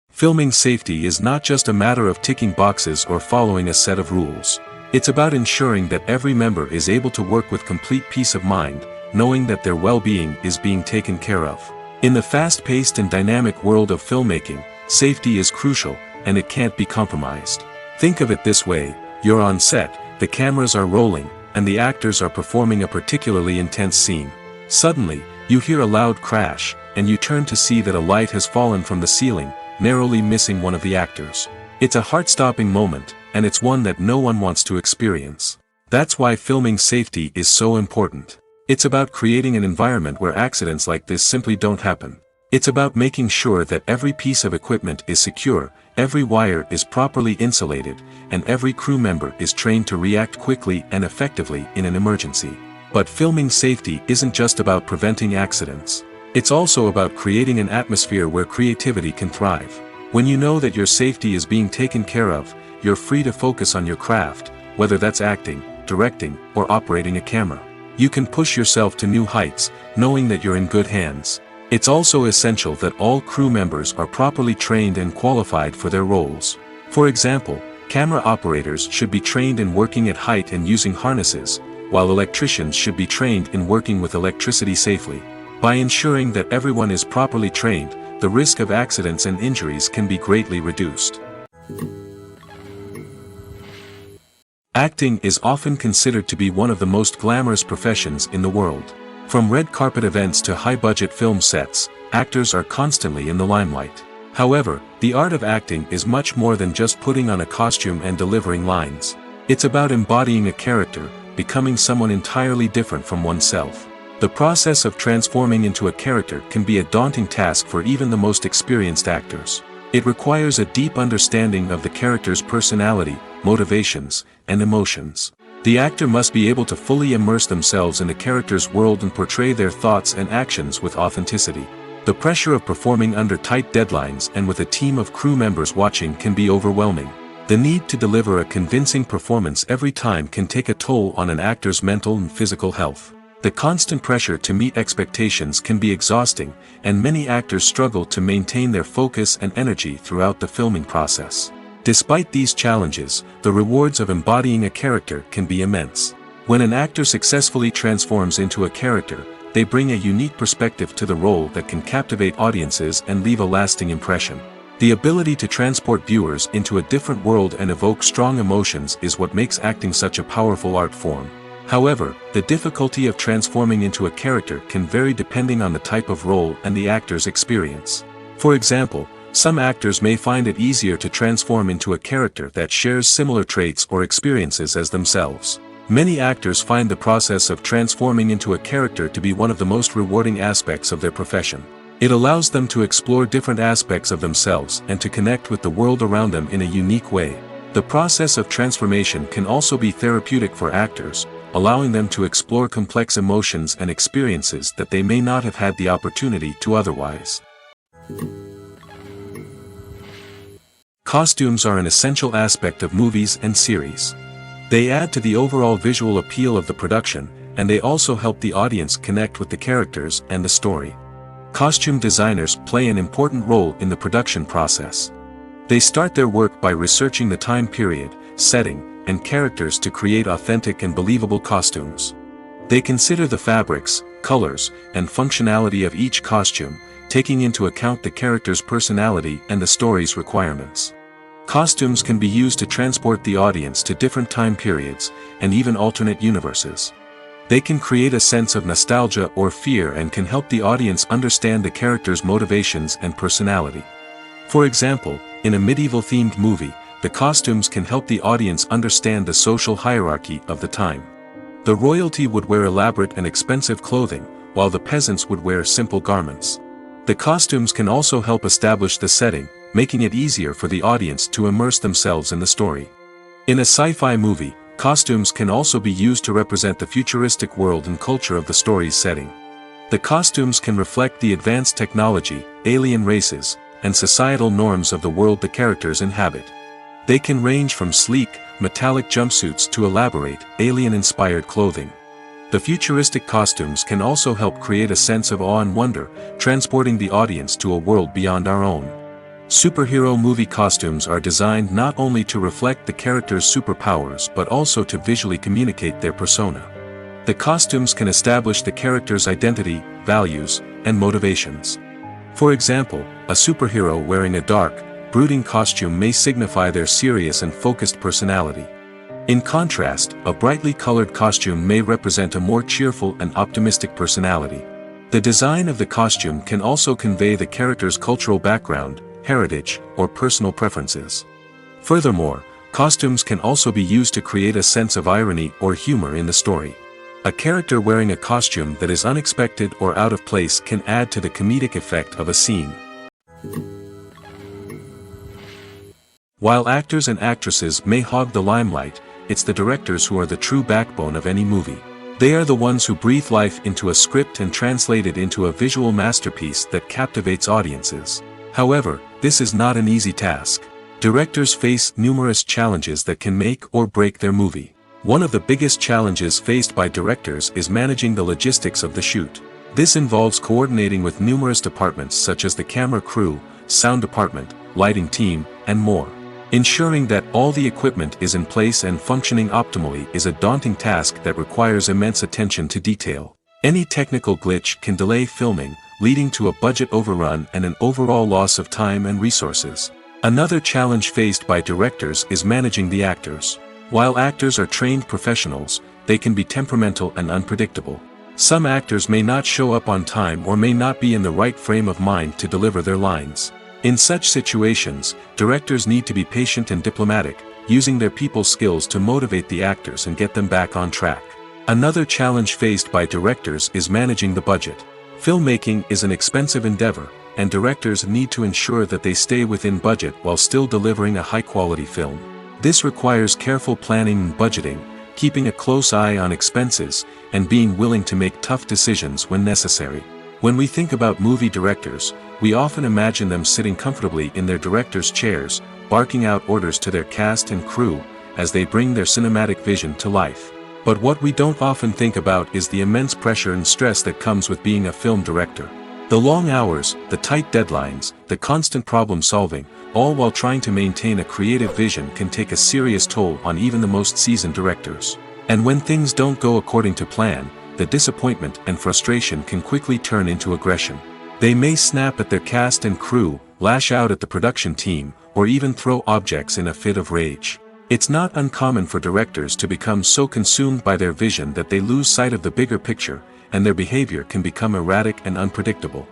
Filming safety is not just a matter of ticking boxes or following a set of rules. It's about ensuring that every member is able to work with complete peace of mind, knowing that their well-being is being taken care of. In the fast-paced and dynamic world of filmmaking, safety is crucial, and it can't be compromised. Think of it this way: you're on set, the cameras are rolling, and the actors are performing a particularly intense scene. Suddenly, you hear a loud crash, and you turn to see that a light has fallen from the ceiling, narrowly missing one of the actors. It's a heart-stopping moment, and it's one that no one wants to experience. That's why filming safety is so important. It's about creating an environment where accidents like this simply don't happen. It's about making sure that every piece of equipment is secure, every wire is properly insulated, and every crew member is trained to react quickly and effectively in an emergency. But filming safety isn't just about preventing accidents. It's also about creating an atmosphere where creativity can thrive. When you know that your safety is being taken care of, you're free to focus on your craft, whether that's acting, directing, or operating a camera. You can push yourself to new heights, knowing that you're in good hands. It's also essential that all crew members are properly trained and qualified for their roles. For example, camera operators should be trained in working at height and using harnesses, while electricians should be trained in working with electricity safely. By ensuring that everyone is properly trained, the risk of accidents and injuries can be greatly reduced. Acting is often considered to be one of the most glamorous professions in the world. From red carpet events to high-budget film sets, actors are constantly in the limelight. However, the art of acting is much more than just putting on a costume and delivering lines. It's about embodying a character, becoming someone entirely different from oneself. The process of transforming into a character can be a daunting task for even the most experienced actors. It requires a deep understanding of the character's personality, motivations, and emotions. The actor must be able to fully immerse themselves in the character's world and portray their thoughts and actions with authenticity. The pressure of performing under tight deadlines and with a team of crew members watching can be overwhelming. The need to deliver a convincing performance every time can take a toll on an actor's mental and physical health. The constant pressure to meet expectations can be exhausting, and many actors struggle to maintain their focus and energy throughout the filming process. Despite these challenges, the rewards of embodying a character can be immense. When an actor successfully transforms into a character, they bring a unique perspective to the role that can captivate audiences and leave a lasting impression. The ability to transport viewers into a different world and evoke strong emotions is what makes acting such a powerful art form. However, the difficulty of transforming into a character can vary depending on the type of role and the actor's experience. For example, some actors may find it easier to transform into a character that shares similar traits or experiences as themselves. Many actors find the process of transforming into a character to be one of the most rewarding aspects of their profession. It allows them to explore different aspects of themselves and to connect with the world around them in a unique way. The process of transformation can also be therapeutic for actors, allowing them to explore complex emotions and experiences that they may not have had the opportunity to otherwise. Costumes are an essential aspect of movies and series. They add to the overall visual appeal of the production, and they also help the audience connect with the characters and the story. Costume designers play an important role in the production process. They start their work by researching the time period, setting, and characters to create authentic and believable costumes. They consider the fabrics, colors, and functionality of each costume, taking into account the character's personality and the story's requirements. Costumes can be used to transport the audience to different time periods, and even alternate universes. They can create a sense of nostalgia or fear and can help the audience understand the character's motivations and personality. For example, in a medieval-themed movie, the costumes can help the audience understand the social hierarchy of the time. The royalty would wear elaborate and expensive clothing, while the peasants would wear simple garments. The costumes can also help establish the setting, making it easier for the audience to immerse themselves in the story. In a sci-fi movie, costumes can also be used to represent the futuristic world and culture of the story's setting. The costumes can reflect the advanced technology, alien races, and societal norms of the world the characters inhabit. They can range from sleek, metallic jumpsuits to elaborate, alien-inspired clothing. The futuristic costumes can also help create a sense of awe and wonder, transporting the audience to a world beyond our own. Superhero movie costumes are designed not only to reflect the character's superpowers but also to visually communicate their persona. The costumes can establish the character's identity, values, and motivations. For example, a superhero wearing a dark, brooding costume may signify their serious and focused personality. In contrast, a brightly colored costume may represent a more cheerful and optimistic personality. The design of the costume can also convey the character's cultural background, heritage, or personal preferences. Furthermore, costumes can also be used to create a sense of irony or humor in the story. A character wearing a costume that is unexpected or out of place can add to the comedic effect of a scene. While actors and actresses may hog the limelight, it's the directors who are the true backbone of any movie. They are the ones who breathe life into a script and translate it into a visual masterpiece that captivates audiences. However, this is not an easy task. Directors face numerous challenges that can make or break their movie. One of the biggest challenges faced by directors is managing the logistics of the shoot. This involves coordinating with numerous departments such as the camera crew, sound department, lighting team, and more. Ensuring that all the equipment is in place and functioning optimally is a daunting task that requires immense attention to detail. Any technical glitch can delay filming, leading to a budget overrun and an overall loss of time and resources. Another challenge faced by directors is managing the actors. While actors are trained professionals, they can be temperamental and unpredictable. Some actors may not show up on time or may not be in the right frame of mind to deliver their lines. In such situations, directors need to be patient and diplomatic, using their people skills to motivate the actors and get them back on track. Another challenge faced by directors is managing the budget. Filmmaking is an expensive endeavor, and directors need to ensure that they stay within budget while still delivering a high-quality film. This requires careful planning and budgeting, keeping a close eye on expenses, and being willing to make tough decisions when necessary. When we think about movie directors, we often imagine them sitting comfortably in their director's chairs, barking out orders to their cast and crew, as they bring their cinematic vision to life. But what we don't often think about is the immense pressure and stress that comes with being a film director. The long hours, the tight deadlines, the constant problem solving, all while trying to maintain a creative vision can take a serious toll on even the most seasoned directors. And when things don't go according to plan, the disappointment and frustration can quickly turn into aggression. They may snap at their cast and crew, lash out at the production team, or even throw objects in a fit of rage. It's not uncommon for directors to become so consumed by their vision that they lose sight of the bigger picture, and their behavior can become erratic and unpredictable.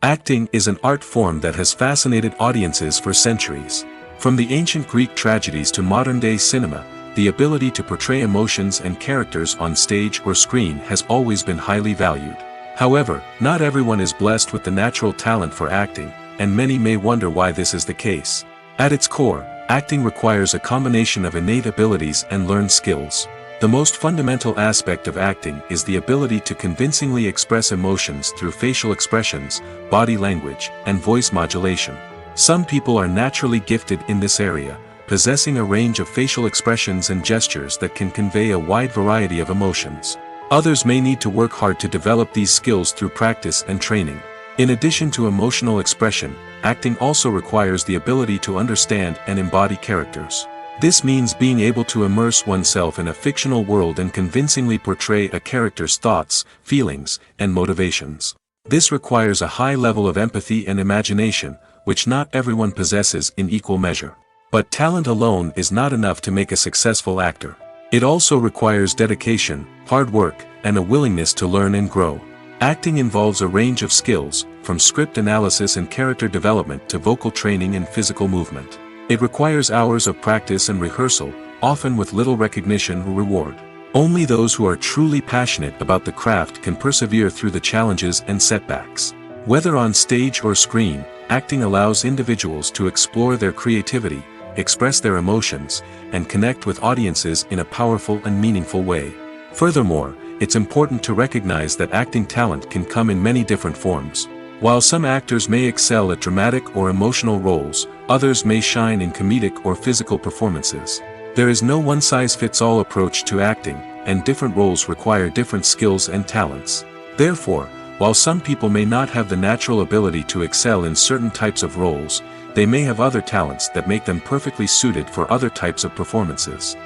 Acting is an art form that has fascinated audiences for centuries. From the ancient Greek tragedies to modern-day cinema, the ability to portray emotions and characters on stage or screen has always been highly valued. However, not everyone is blessed with the natural talent for acting, and many may wonder why this is the case. At its core, acting requires a combination of innate abilities and learned skills. The most fundamental aspect of acting is the ability to convincingly express emotions through facial expressions, body language, and voice modulation. Some people are naturally gifted in this area, possessing a range of facial expressions and gestures that can convey a wide variety of emotions. Others may need to work hard to develop these skills through practice and training. In addition to emotional expression, acting also requires the ability to understand and embody characters. This means being able to immerse oneself in a fictional world and convincingly portray a character's thoughts, feelings, and motivations. This requires a high level of empathy and imagination, which not everyone possesses in equal measure. But talent alone is not enough to make a successful actor. It also requires dedication, hard work, and a willingness to learn and grow. Acting involves a range of skills, from script analysis and character development to vocal training and physical movement. It requires hours of practice and rehearsal, often with little recognition or reward. Only those who are truly passionate about the craft can persevere through the challenges and setbacks. Whether on stage or screen, acting allows individuals to explore their creativity, express their emotions, and connect with audiences in a powerful and meaningful way. Furthermore, it's important to recognize that acting talent can come in many different forms. While some actors may excel at dramatic or emotional roles, others may shine in comedic or physical performances. There is no one-size-fits-all approach to acting, and different roles require different skills and talents. Therefore, while some people may not have the natural ability to excel in certain types of roles, they may have other talents that make them perfectly suited for other types of performances.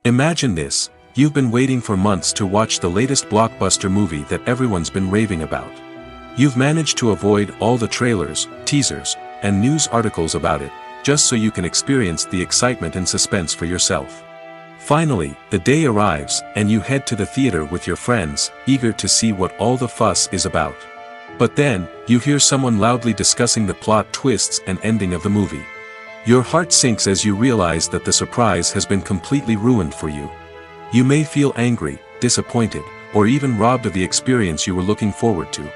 Imagine this: you've been waiting for months to watch the latest blockbuster movie that everyone's been raving about. You've managed to avoid all the trailers, teasers, and news articles about it, just so you can experience the excitement and suspense for yourself. Finally, the day arrives, and you head to the theater with your friends, eager to see what all the fuss is about. But then, you hear someone loudly discussing the plot twists and ending of the movie. Your heart sinks as you realize that the surprise has been completely ruined for you. You may feel angry, disappointed, or even robbed of the experience you were looking forward to.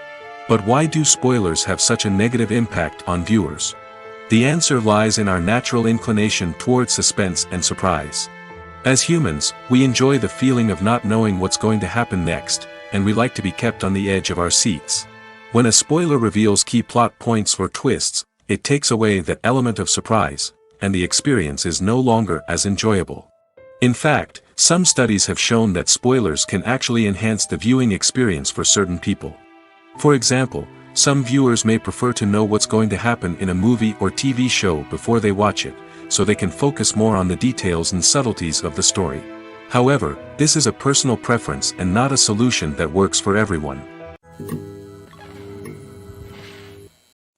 But why do spoilers have such a negative impact on viewers? The answer lies in our natural inclination toward suspense and surprise. As humans, we enjoy the feeling of not knowing what's going to happen next, and we like to be kept on the edge of our seats. When a spoiler reveals key plot points or twists, it takes away that element of surprise, and the experience is no longer as enjoyable. In fact, some studies have shown that spoilers can actually enhance the viewing experience for certain people. For example, some viewers may prefer to know what's going to happen in a movie or TV show before they watch it, so they can focus more on the details and subtleties of the story. However, this is a personal preference and not a solution that works for everyone.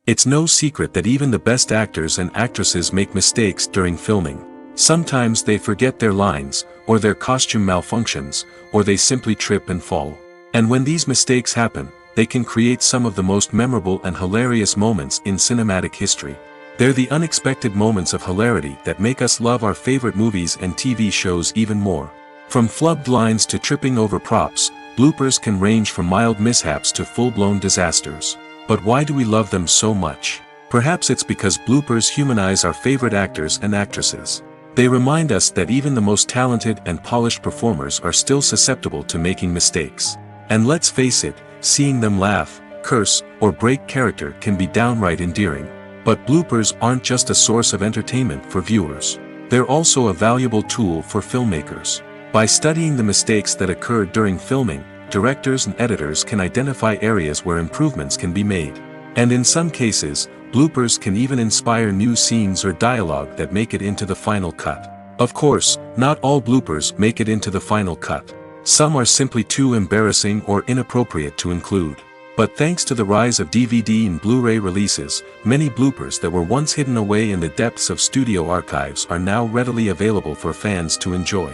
It's no secret that even the best actors and actresses make mistakes during filming. Sometimes they forget their lines, or their costume malfunctions, or they simply trip and fall. And when these mistakes happen, they can create some of the most memorable and hilarious moments in cinematic history. They're the unexpected moments of hilarity that make us love our favorite movies and TV shows even more. From flubbed lines to tripping over props, bloopers can range from mild mishaps to full-blown disasters. But why do we love them so much? Perhaps it's because bloopers humanize our favorite actors and actresses. They remind us that even the most talented and polished performers are still susceptible to making mistakes. And let's face it, seeing them laugh, curse, or break character can be downright endearing. But bloopers aren't just a source of entertainment for viewers. They're also a valuable tool for filmmakers. By studying the mistakes that occurred during filming, directors and editors can identify areas where improvements can be made. And in some cases, bloopers can even inspire new scenes or dialogue that make it into the final cut. Of course, not all bloopers make it into the final cut. Some are simply too embarrassing or inappropriate to include. But thanks to the rise of DVD and Blu-ray releases, many bloopers that were once hidden away in the depths of studio archives are now readily available for fans to enjoy.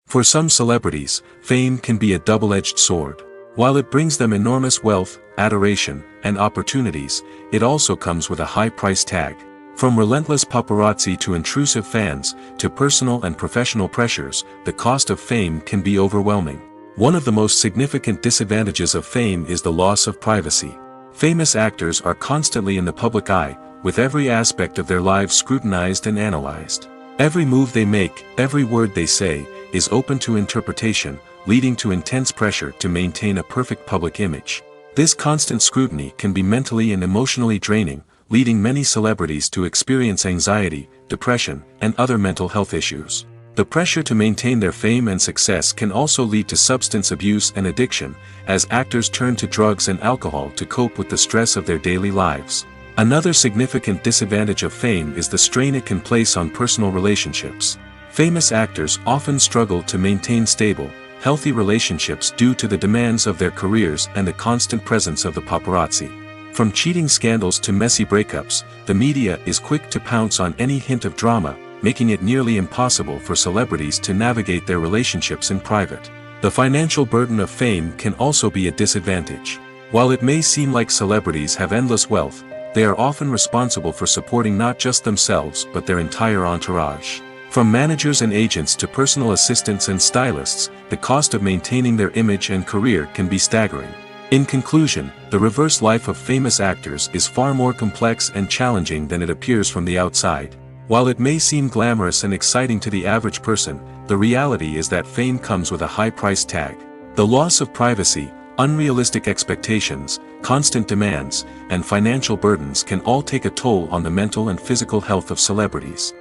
For some celebrities, fame can be a double-edged sword. While it brings them enormous wealth, adoration, and opportunities, it also comes with a high price tag. From relentless paparazzi to intrusive fans, to personal and professional pressures, the cost of fame can be overwhelming. One of the most significant disadvantages of fame is the loss of privacy. Famous actors are constantly in the public eye, with every aspect of their lives scrutinized and analyzed. Every move they make, every word they say, is open to interpretation, leading to intense pressure to maintain a perfect public image. This constant scrutiny can be mentally and emotionally draining, leading many celebrities to experience anxiety, depression, and other mental health issues. The pressure to maintain their fame and success can also lead to substance abuse and addiction, as actors turn to drugs and alcohol to cope with the stress of their daily lives. Another significant disadvantage of fame is the strain it can place on personal relationships. Famous actors often struggle to maintain stable, healthy relationships due to the demands of their careers and the constant presence of the paparazzi. From cheating scandals to messy breakups, the media is quick to pounce on any hint of drama, making it nearly impossible for celebrities to navigate their relationships in private. The financial burden of fame can also be a disadvantage. While it may seem like celebrities have endless wealth, they are often responsible for supporting not just themselves but their entire entourage. From managers and agents to personal assistants and stylists, the cost of maintaining their image and career can be staggering. In conclusion, the reverse life of famous actors is far more complex and challenging than it appears from the outside. While it may seem glamorous and exciting to the average person, the reality is that fame comes with a high price tag. The loss of privacy, unrealistic expectations, constant demands, and financial burdens can all take a toll on the mental and physical health of celebrities.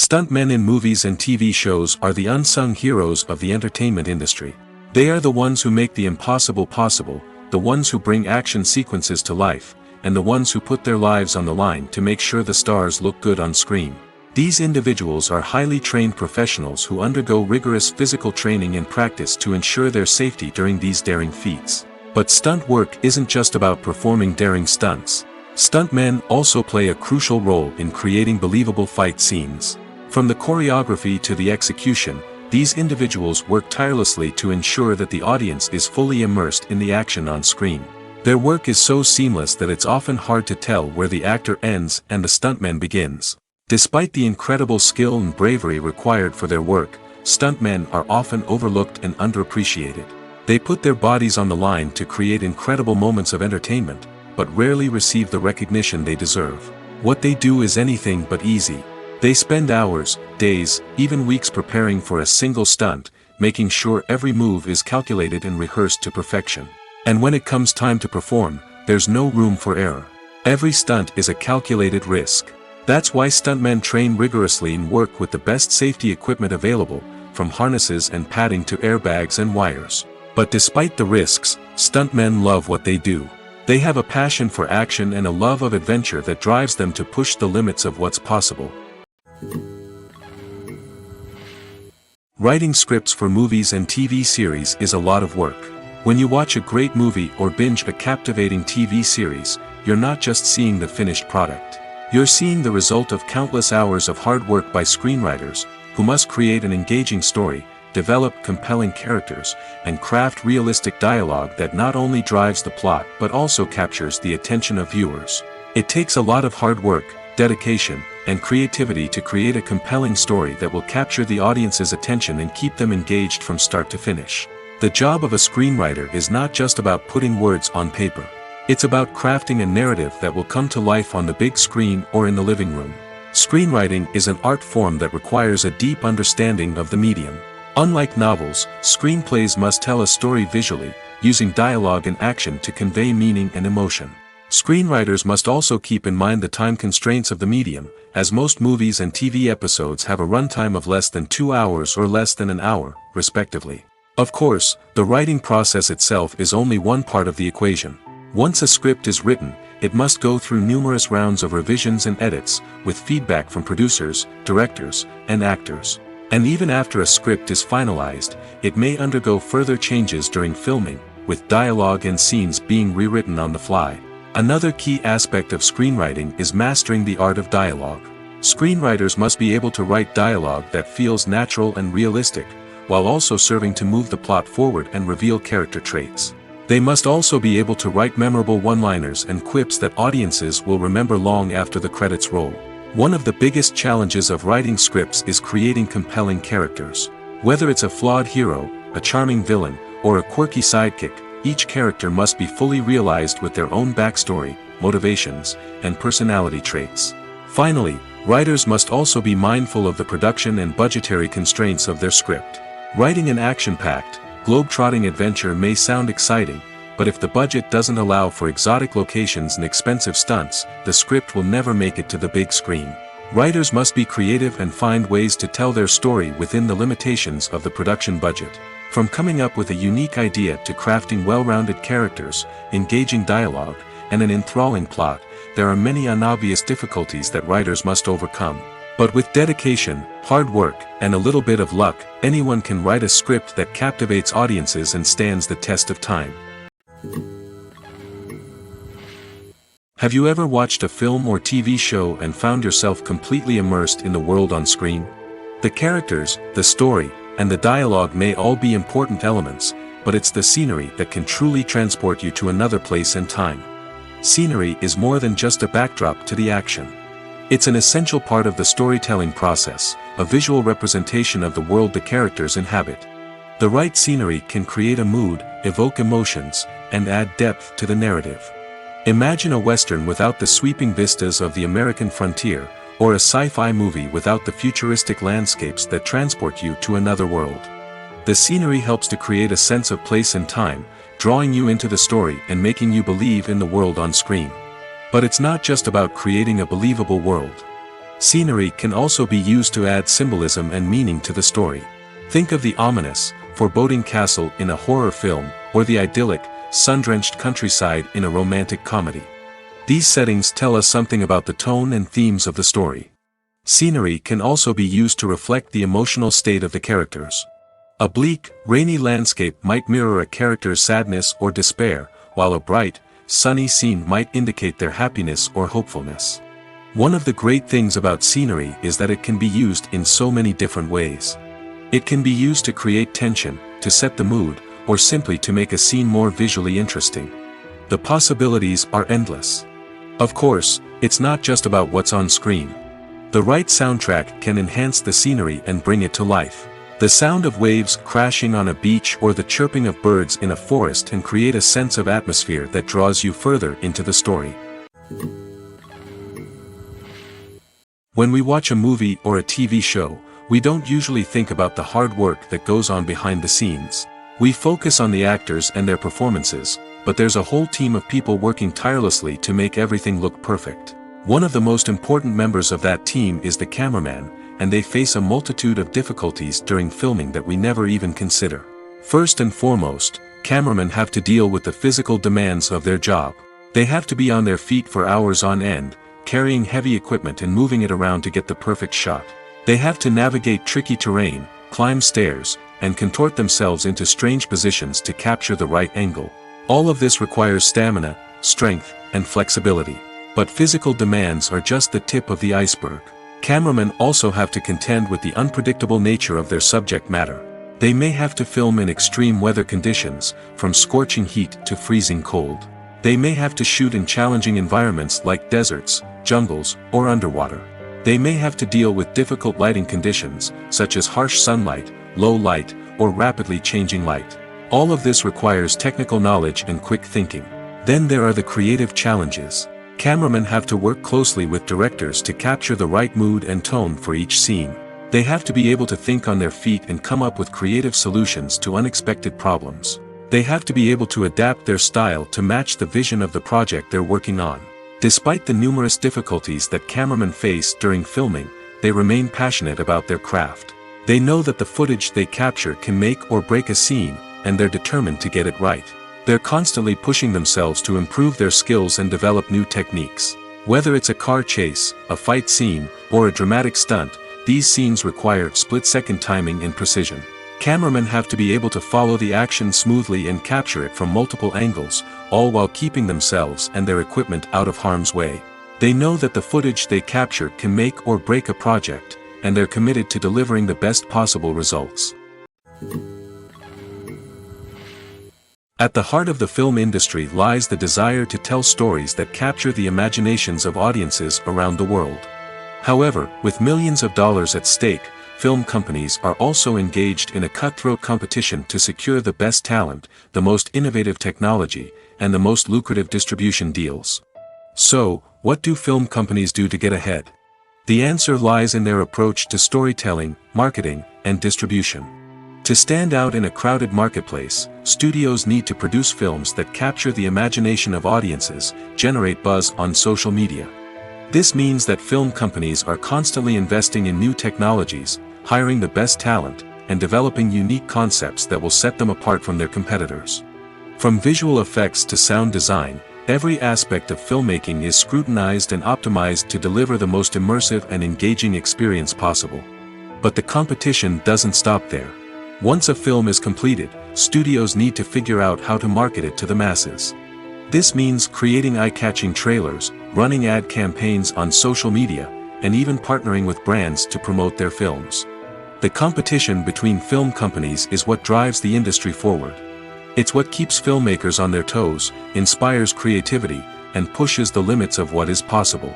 Stuntmen in movies and TV shows are the unsung heroes of the entertainment industry. They are the ones who make the impossible possible, the ones who bring action sequences to life, and the ones who put their lives on the line to make sure the stars look good on screen. These individuals are highly trained professionals who undergo rigorous physical training and practice to ensure their safety during these daring feats. But stunt work isn't just about performing daring stunts. Stuntmen also play a crucial role in creating believable fight scenes. From the choreography to the execution, these individuals work tirelessly to ensure that the audience is fully immersed in the action on screen. Their work is so seamless that it's often hard to tell where the actor ends and the stuntman begins. Despite the incredible skill and bravery required for their work, stuntmen are often overlooked and underappreciated. They put their bodies on the line to create incredible moments of entertainment, but rarely receive the recognition they deserve. What they do is anything but easy. They spend hours, days, even weeks preparing for a single stunt, making sure every move is calculated and rehearsed to perfection. And when it comes time to perform, there's no room for error. Every stunt is a calculated risk. That's why stuntmen train rigorously and work with the best safety equipment available, from harnesses and padding to airbags and wires. But despite the risks, stuntmen love what they do. They have a passion for action and a love of adventure that drives them to push the limits of what's possible. Writing scripts for movies and TV series is a lot of work. When you watch a great movie or binge a captivating TV series, you're not just seeing the finished product. You're seeing the result of countless hours of hard work by screenwriters, who must create an engaging story, develop compelling characters, and craft realistic dialogue that not only drives the plot but also captures the attention of viewers. It takes a lot of hard work, dedication, and creativity to create a compelling story that will capture the audience's attention and keep them engaged from start to finish. The job of a screenwriter is not just about putting words on paper. It's about crafting a narrative that will come to life on the big screen or in the living room. Screenwriting is an art form that requires a deep understanding of the medium. Unlike novels, screenplays must tell a story visually, using dialogue and action to convey meaning and emotion. Screenwriters must also keep in mind the time constraints of the medium, as most movies and TV episodes have a runtime of less than 2 hours or less than an hour, respectively. Of course, the writing process itself is only one part of the equation. Once a script is written, it must go through numerous rounds of revisions and edits, with feedback from producers, directors, and actors. And even after a script is finalized, it may undergo further changes during filming, with dialogue and scenes being rewritten on the fly. Another key aspect of screenwriting is mastering the art of dialogue. Screenwriters must be able to write dialogue that feels natural and realistic, while also serving to move the plot forward and reveal character traits. They must also be able to write memorable one-liners and quips that audiences will remember long after the credits roll. One of the biggest challenges of writing scripts is creating compelling characters. Whether it's a flawed hero, a charming villain, or a quirky sidekick, each character must be fully realized with their own backstory, motivations, and personality traits. Finally, writers must also be mindful of the production and budgetary constraints of their script. Writing an action-packed, globe-trotting adventure may sound exciting, but if the budget doesn't allow for exotic locations and expensive stunts, the script will never make it to the big screen. Writers must be creative and find ways to tell their story within the limitations of the production budget. From coming up with a unique idea to crafting well-rounded characters, engaging dialogue, and an enthralling plot, there are many unobvious difficulties that writers must overcome. But with dedication, hard work, and a little bit of luck, anyone can write a script that captivates audiences and stands the test of time. Have you ever watched a film or TV show and found yourself completely immersed in the world on screen? The characters, the story, and the dialogue may all be important elements, but it's the scenery that can truly transport you to another place and time. Scenery is more than just a backdrop to the action. It's an essential part of the storytelling process, a visual representation of the world the characters inhabit. The right scenery can create a mood, evoke emotions, and add depth to the narrative. Imagine a western without the sweeping vistas of the American frontier, or a sci-fi movie without the futuristic landscapes that transport you to another world. The scenery helps to create a sense of place and time, drawing you into the story and making you believe in the world on screen. But it's not just about creating a believable world. Scenery can also be used to add symbolism and meaning to the story. Think of the ominous, foreboding castle in a horror film, or the idyllic, sun-drenched countryside in a romantic comedy. These settings tell us something about the tone and themes of the story. Scenery can also be used to reflect the emotional state of the characters. A bleak, rainy landscape might mirror a character's sadness or despair, while a bright, sunny scene might indicate their happiness or hopefulness. One of the great things about scenery is that it can be used in so many different ways. It can be used to create tension, to set the mood, or simply to make a scene more visually interesting. The possibilities are endless. Of course, it's not just about what's on screen. The right soundtrack can enhance the scenery and bring it to life. The sound of waves crashing on a beach or the chirping of birds in a forest can create a sense of atmosphere that draws you further into the story. When we watch a movie or a TV show, we don't usually think about the hard work that goes on behind the scenes. We focus on the actors and their performances, but there's a whole team of people working tirelessly to make everything look perfect. One of the most important members of that team is the cameraman, and they face a multitude of difficulties during filming that we never even consider. First and foremost, cameramen have to deal with the physical demands of their job. They have to be on their feet for hours on end, carrying heavy equipment and moving it around to get the perfect shot. They have to navigate tricky terrain, climb stairs, and contort themselves into strange positions to capture the right angle. All of this requires stamina, strength, and flexibility. But physical demands are just the tip of the iceberg. Cameramen also have to contend with the unpredictable nature of their subject matter. They may have to film in extreme weather conditions, from scorching heat to freezing cold. They may have to shoot in challenging environments like deserts, jungles, or underwater. They may have to deal with difficult lighting conditions, such as harsh sunlight, low light, or rapidly changing light. All of this requires technical knowledge and quick thinking. Then there are the creative challenges. Cameramen have to work closely with directors to capture the right mood and tone for each scene. They have to be able to think on their feet and come up with creative solutions to unexpected problems. They have to be able to adapt their style to match the vision of the project they're working on. Despite the numerous difficulties that cameramen face during filming, they remain passionate about their craft. They know that the footage they capture can make or break a scene, and they're determined to get it right. They're constantly pushing themselves to improve their skills and develop new techniques. Whether it's a car chase, a fight scene, or a dramatic stunt, these scenes require split-second timing and precision. Cameramen have to be able to follow the action smoothly and capture it from multiple angles, all while keeping themselves and their equipment out of harm's way. They know that the footage they capture can make or break a project, and they're committed to delivering the best possible results. At the heart of the film industry lies the desire to tell stories that capture the imaginations of audiences around the world. However, with millions of dollars at stake, film companies are also engaged in a cutthroat competition to secure the best talent, the most innovative technology, and the most lucrative distribution deals. So, what do film companies do to get ahead? The answer lies in their approach to storytelling, marketing, and distribution. To stand out in a crowded marketplace, studios need to produce films that capture the imagination of audiences, generate buzz on social media. This means that film companies are constantly investing in new technologies, hiring the best talent, and developing unique concepts that will set them apart from their competitors. From visual effects to sound design, every aspect of filmmaking is scrutinized and optimized to deliver the most immersive and engaging experience possible. But the competition doesn't stop there. Once a film is completed, studios need to figure out how to market it to the masses. This means creating eye-catching trailers, running ad campaigns on social media, and even partnering with brands to promote their films. The competition between film companies is what drives the industry forward. It's what keeps filmmakers on their toes, inspires creativity, and pushes the limits of what is possible.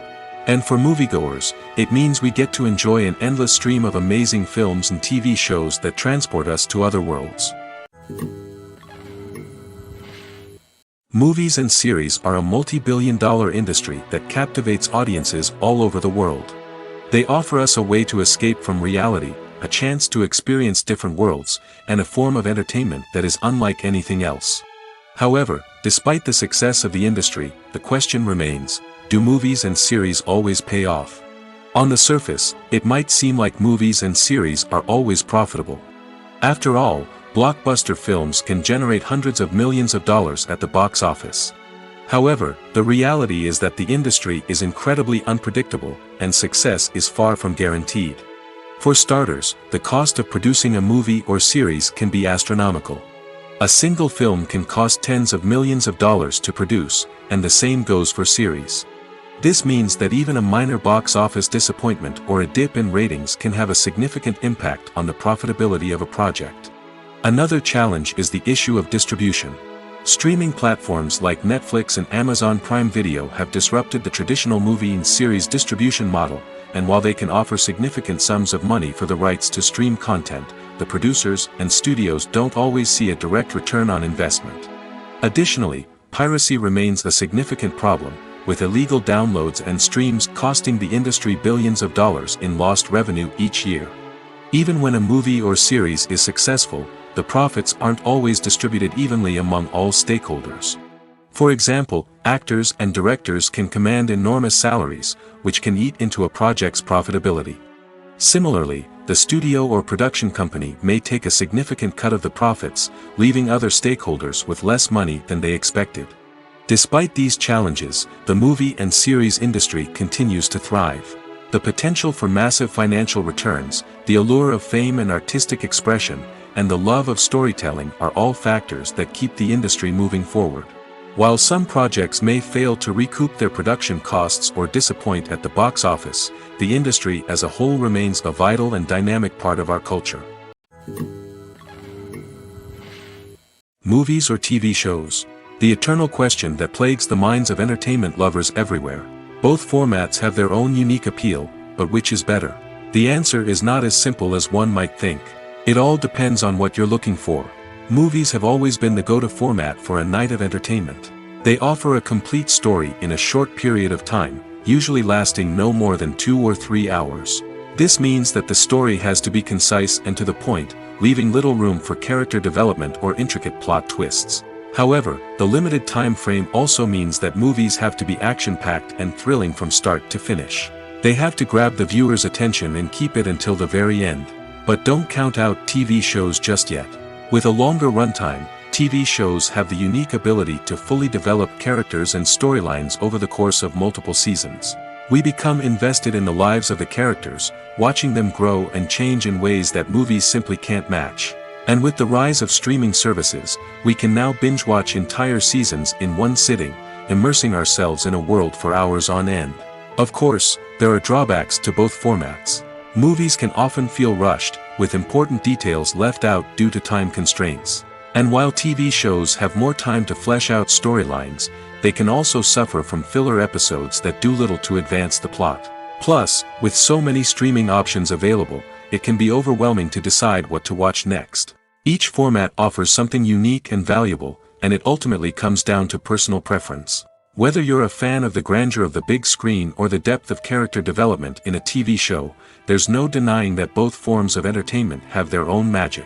And for moviegoers, it means we get to enjoy an endless stream of amazing films and TV shows that transport us to other worlds. Movies and series are a multi-billion-dollar industry that captivates audiences all over the world. They offer us a way to escape from reality, a chance to experience different worlds, and a form of entertainment that is unlike anything else. However, despite the success of the industry, the question remains, do movies and series always pay off? On the surface, it might seem like movies and series are always profitable. After all, blockbuster films can generate hundreds of millions of dollars at the box office. However, the reality is that the industry is incredibly unpredictable, and success is far from guaranteed. For starters, the cost of producing a movie or series can be astronomical. A single film can cost tens of millions of dollars to produce, and the same goes for series. This means that even a minor box office disappointment or a dip in ratings can have a significant impact on the profitability of a project. Another challenge is the issue of distribution. Streaming platforms like Netflix and Amazon Prime Video have disrupted the traditional movie and series distribution model, and while they can offer significant sums of money for the rights to stream content, the producers and studios don't always see a direct return on investment. Additionally, piracy remains a significant problem, with illegal downloads and streams costing the industry billions of dollars in lost revenue each year. Even when a movie or series is successful, the profits aren't always distributed evenly among all stakeholders. For example, actors and directors can command enormous salaries, which can eat into a project's profitability. Similarly, the studio or production company may take a significant cut of the profits, leaving other stakeholders with less money than they expected. Despite these challenges, the movie and series industry continues to thrive. The potential for massive financial returns, the allure of fame and artistic expression, and the love of storytelling are all factors that keep the industry moving forward. While some projects may fail to recoup their production costs or disappoint at the box office, the industry as a whole remains a vital and dynamic part of our culture. Movies or TV shows? The eternal question that plagues the minds of entertainment lovers everywhere. Both formats have their own unique appeal, but which is better? The answer is not as simple as one might think. It all depends on what you're looking for. Movies have always been the go-to format for a night of entertainment. They offer a complete story in a short period of time, usually lasting no more than 2 or 3 hours. This means that the story has to be concise and to the point, leaving little room for character development or intricate plot twists. However, the limited time frame also means that movies have to be action-packed and thrilling from start to finish. They have to grab the viewer's attention and keep it until the very end. But don't count out TV shows just yet. With a longer runtime, TV shows have the unique ability to fully develop characters and storylines over the course of multiple seasons. We become invested in the lives of the characters, watching them grow and change in ways that movies simply can't match. And with the rise of streaming services, we can now binge-watch entire seasons in one sitting, immersing ourselves in a world for hours on end. Of course, there are drawbacks to both formats. Movies can often feel rushed, with important details left out due to time constraints. And while TV shows have more time to flesh out storylines, they can also suffer from filler episodes that do little to advance the plot. Plus, with so many streaming options available, it can be overwhelming to decide what to watch next. Each format offers something unique and valuable, and it ultimately comes down to personal preference. Whether you're a fan of the grandeur of the big screen or the depth of character development in a TV show, there's no denying that both forms of entertainment have their own magic.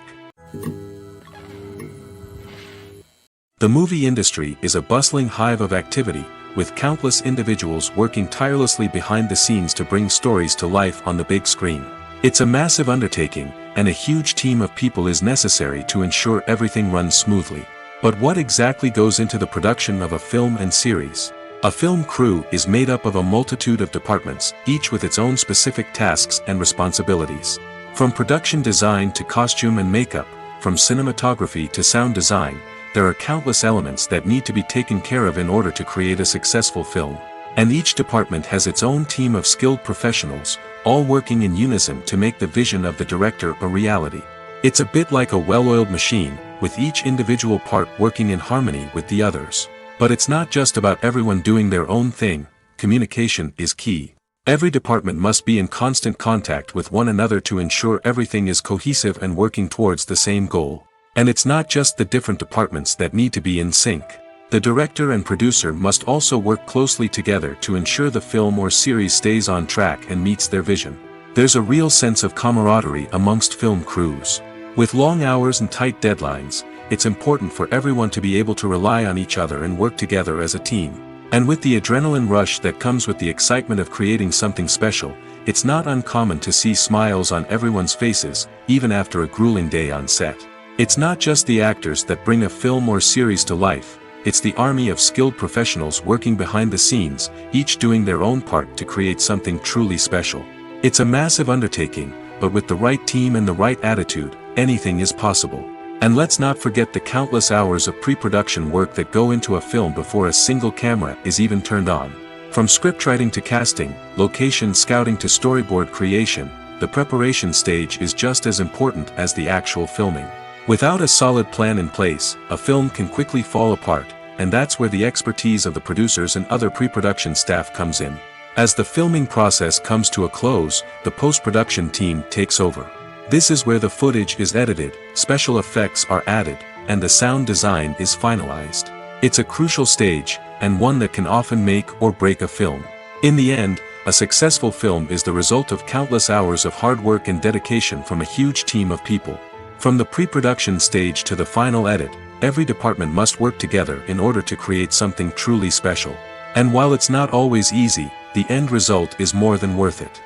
The movie industry is a bustling hive of activity, with countless individuals working tirelessly behind the scenes to bring stories to life on the big screen. It's a massive undertaking, and a huge team of people is necessary to ensure everything runs smoothly. But what exactly goes into the production of a film and series? A film crew is made up of a multitude of departments, each with its own specific tasks and responsibilities. From production design to costume and makeup, from cinematography to sound design, there are countless elements that need to be taken care of in order to create a successful film. And each department has its own team of skilled professionals, all working in unison to make the vision of the director a reality. It's a bit like a well-oiled machine, with each individual part working in harmony with the others. But it's not just about everyone doing their own thing. Communication is key. Every department must be in constant contact with one another to ensure everything is cohesive and working towards the same goal. And it's not just the different departments that need to be in sync. The director and producer must also work closely together to ensure the film or series stays on track and meets their vision. There's a real sense of camaraderie amongst film crews. With long hours and tight deadlines, it's important for everyone to be able to rely on each other and work together as a team. And with the adrenaline rush that comes with the excitement of creating something special, it's not uncommon to see smiles on everyone's faces, even after a grueling day on set. It's not just the actors that bring a film or series to life, it's the army of skilled professionals working behind the scenes, each doing their own part to create something truly special. It's a massive undertaking, but with the right team and the right attitude, anything is possible. And let's not forget the countless hours of pre-production work that go into a film before a single camera is even turned on. From scriptwriting to casting, location scouting to storyboard creation, the preparation stage is just as important as the actual filming. Without a solid plan in place, a film can quickly fall apart, and that's where the expertise of the producers and other pre-production staff comes in. As the filming process comes to a close, the post-production team takes over. This is where the footage is edited, special effects are added, and the sound design is finalized. It's a crucial stage, and one that can often make or break a film. In the end, a successful film is the result of countless hours of hard work and dedication from a huge team of people. From the pre-production stage to the final edit, every department must work together in order to create something truly special. And while it's not always easy, the end result is more than worth it.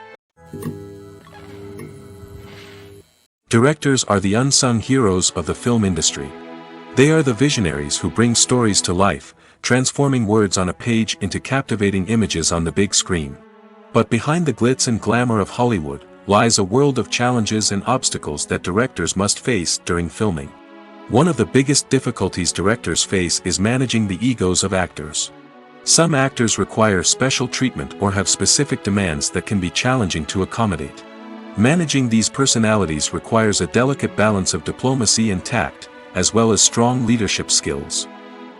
Directors are the unsung heroes of the film industry. They are the visionaries who bring stories to life, transforming words on a page into captivating images on the big screen. But behind the glitz and glamour of Hollywood, lies a world of challenges and obstacles that directors must face during filming. One of the biggest difficulties directors face is managing the egos of actors. Some actors require special treatment or have specific demands that can be challenging to accommodate. Managing these personalities requires a delicate balance of diplomacy and tact, as well as strong leadership skills.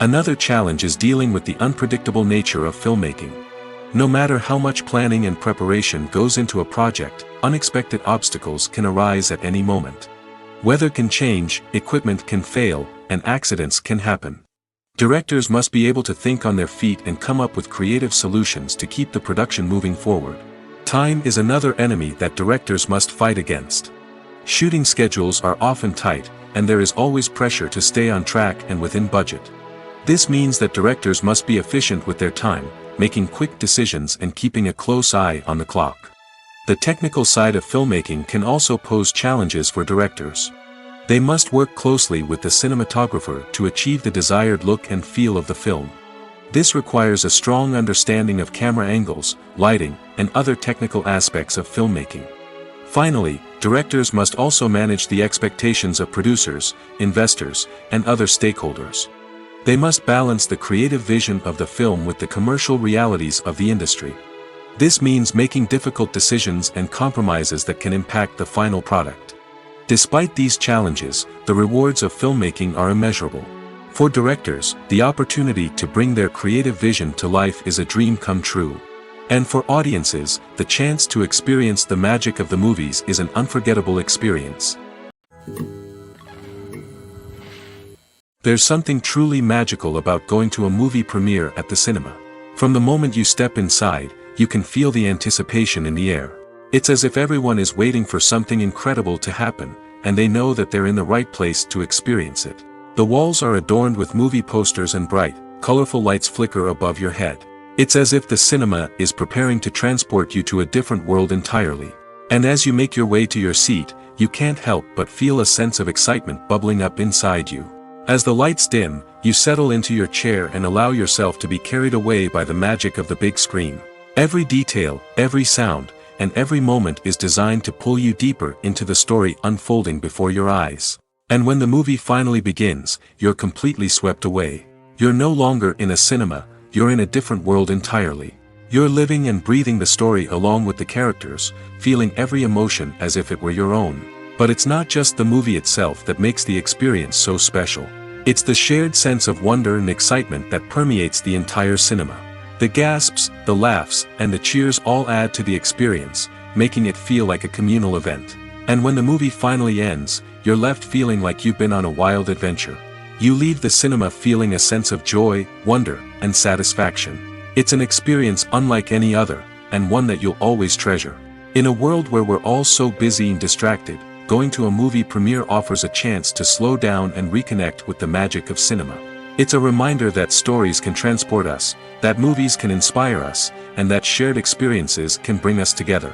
Another challenge is dealing with the unpredictable nature of filmmaking. No matter how much planning and preparation goes into a project, unexpected obstacles can arise at any moment. Weather can change, equipment can fail, and accidents can happen. Directors must be able to think on their feet and come up with creative solutions to keep the production moving forward. Time is another enemy that directors must fight against. Shooting schedules are often tight, and there is always pressure to stay on track and within budget. This means that directors must be efficient with their time, making quick decisions and keeping a close eye on the clock. The technical side of filmmaking can also pose challenges for directors. They must work closely with the cinematographer to achieve the desired look and feel of the film. This requires a strong understanding of camera angles, lighting, and other technical aspects of filmmaking. Finally, directors must also manage the expectations of producers, investors, and other stakeholders. They must balance the creative vision of the film with the commercial realities of the industry. This means making difficult decisions and compromises that can impact the final product. Despite these challenges, the rewards of filmmaking are immeasurable. For directors, the opportunity to bring their creative vision to life is a dream come true. And for audiences, the chance to experience the magic of the movies is an unforgettable experience. There's something truly magical about going to a movie premiere at the cinema. From the moment you step inside, you can feel the anticipation in the air. It's as if everyone is waiting for something incredible to happen, and they know that they're in the right place to experience it. The walls are adorned with movie posters and bright, colorful lights flicker above your head. It's as if the cinema is preparing to transport you to a different world entirely. And as you make your way to your seat, you can't help but feel a sense of excitement bubbling up inside you. As the lights dim, you settle into your chair and allow yourself to be carried away by the magic of the big screen. Every detail, every sound, and every moment is designed to pull you deeper into the story unfolding before your eyes. And when the movie finally begins, you're completely swept away. You're no longer in a cinema, you're in a different world entirely. You're living and breathing the story along with the characters, feeling every emotion as if it were your own. But it's not just the movie itself that makes the experience so special. It's the shared sense of wonder and excitement that permeates the entire cinema. The gasps, the laughs, and the cheers all add to the experience, making it feel like a communal event. And when the movie finally ends, you're left feeling like you've been on a wild adventure. You leave the cinema feeling a sense of joy, wonder, and satisfaction. It's an experience unlike any other, and one that you'll always treasure. In a world where we're all so busy and distracted, going to a movie premiere offers a chance to slow down and reconnect with the magic of cinema. It's a reminder that stories can transport us, that movies can inspire us, and that shared experiences can bring us together.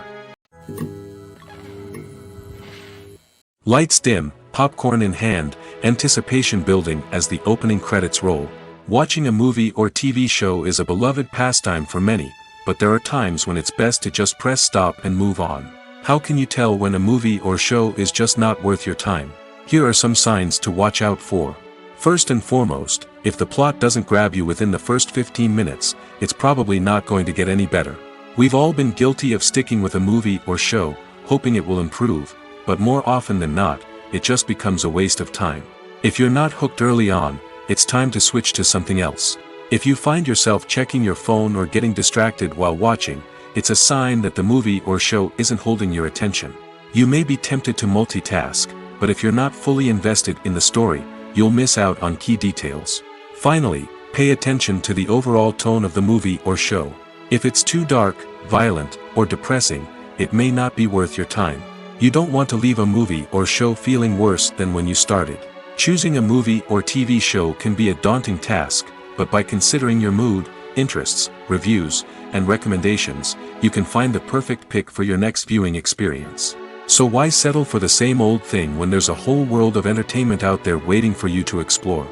Lights dim, popcorn in hand, anticipation building as the opening credits roll. Watching a movie or TV show is a beloved pastime for many, but there are times when it's best to just press stop and move on. How can you tell when a movie or show is just not worth your time? Here are some signs to watch out for. First and foremost, if the plot doesn't grab you within the first 15 minutes, it's probably not going to get any better. We've all been guilty of sticking with a movie or show, hoping it will improve, but more often than not, it just becomes a waste of time. If you're not hooked early on, it's time to switch to something else. If you find yourself checking your phone or getting distracted while watching, it's a sign that the movie or show isn't holding your attention. You may be tempted to multitask, but if you're not fully invested in the story, you'll miss out on key details. Finally, pay attention to the overall tone of the movie or show. If it's too dark, violent, or depressing, it may not be worth your time. You don't want to leave a movie or show feeling worse than when you started. Choosing a movie or TV show can be a daunting task, but by considering your mood, interests, reviews, and recommendations, you can find the perfect pick for your next viewing experience. So why settle for the same old thing when there's a whole world of entertainment out there waiting for you to explore?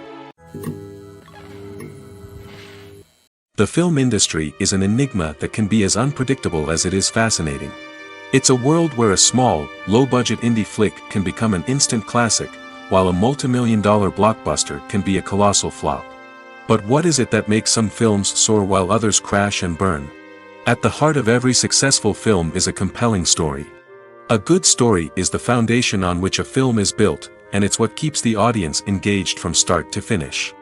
The film industry is an enigma that can be as unpredictable as it is fascinating. It's a world where a small, low-budget indie flick can become an instant classic, while a multi-million-dollar blockbuster can be a colossal flop. But what is it that makes some films soar while others crash and burn? At the heart of every successful film is a compelling story. A good story is the foundation on which a film is built, and it's what keeps the audience engaged from start to finish.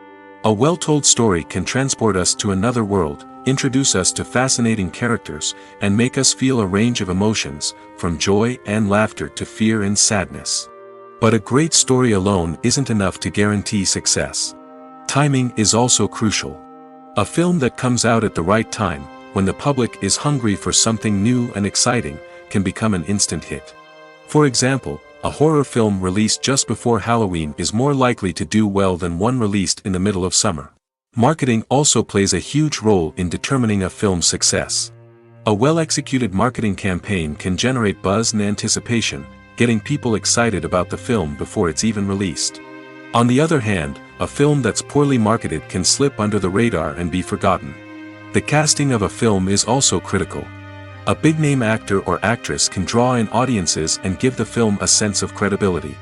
A well-told story can transport us to another world, introduce us to fascinating characters, and make us feel a range of emotions, from joy and laughter to fear and sadness. But a great story alone isn't enough to guarantee success. Timing is also crucial. A film that comes out at the right time, when the public is hungry for something new and exciting, can become an instant hit. For example, a horror film released just before Halloween is more likely to do well than one released in the middle of summer. Marketing also plays a huge role in determining a film's success. A well-executed marketing campaign can generate buzz and anticipation, getting people excited about the film before it's even released. On the other hand, a film that's poorly marketed can slip under the radar and be forgotten. The casting of a film is also critical. A big-name actor or actress can draw in audiences and give the film a sense of credibility.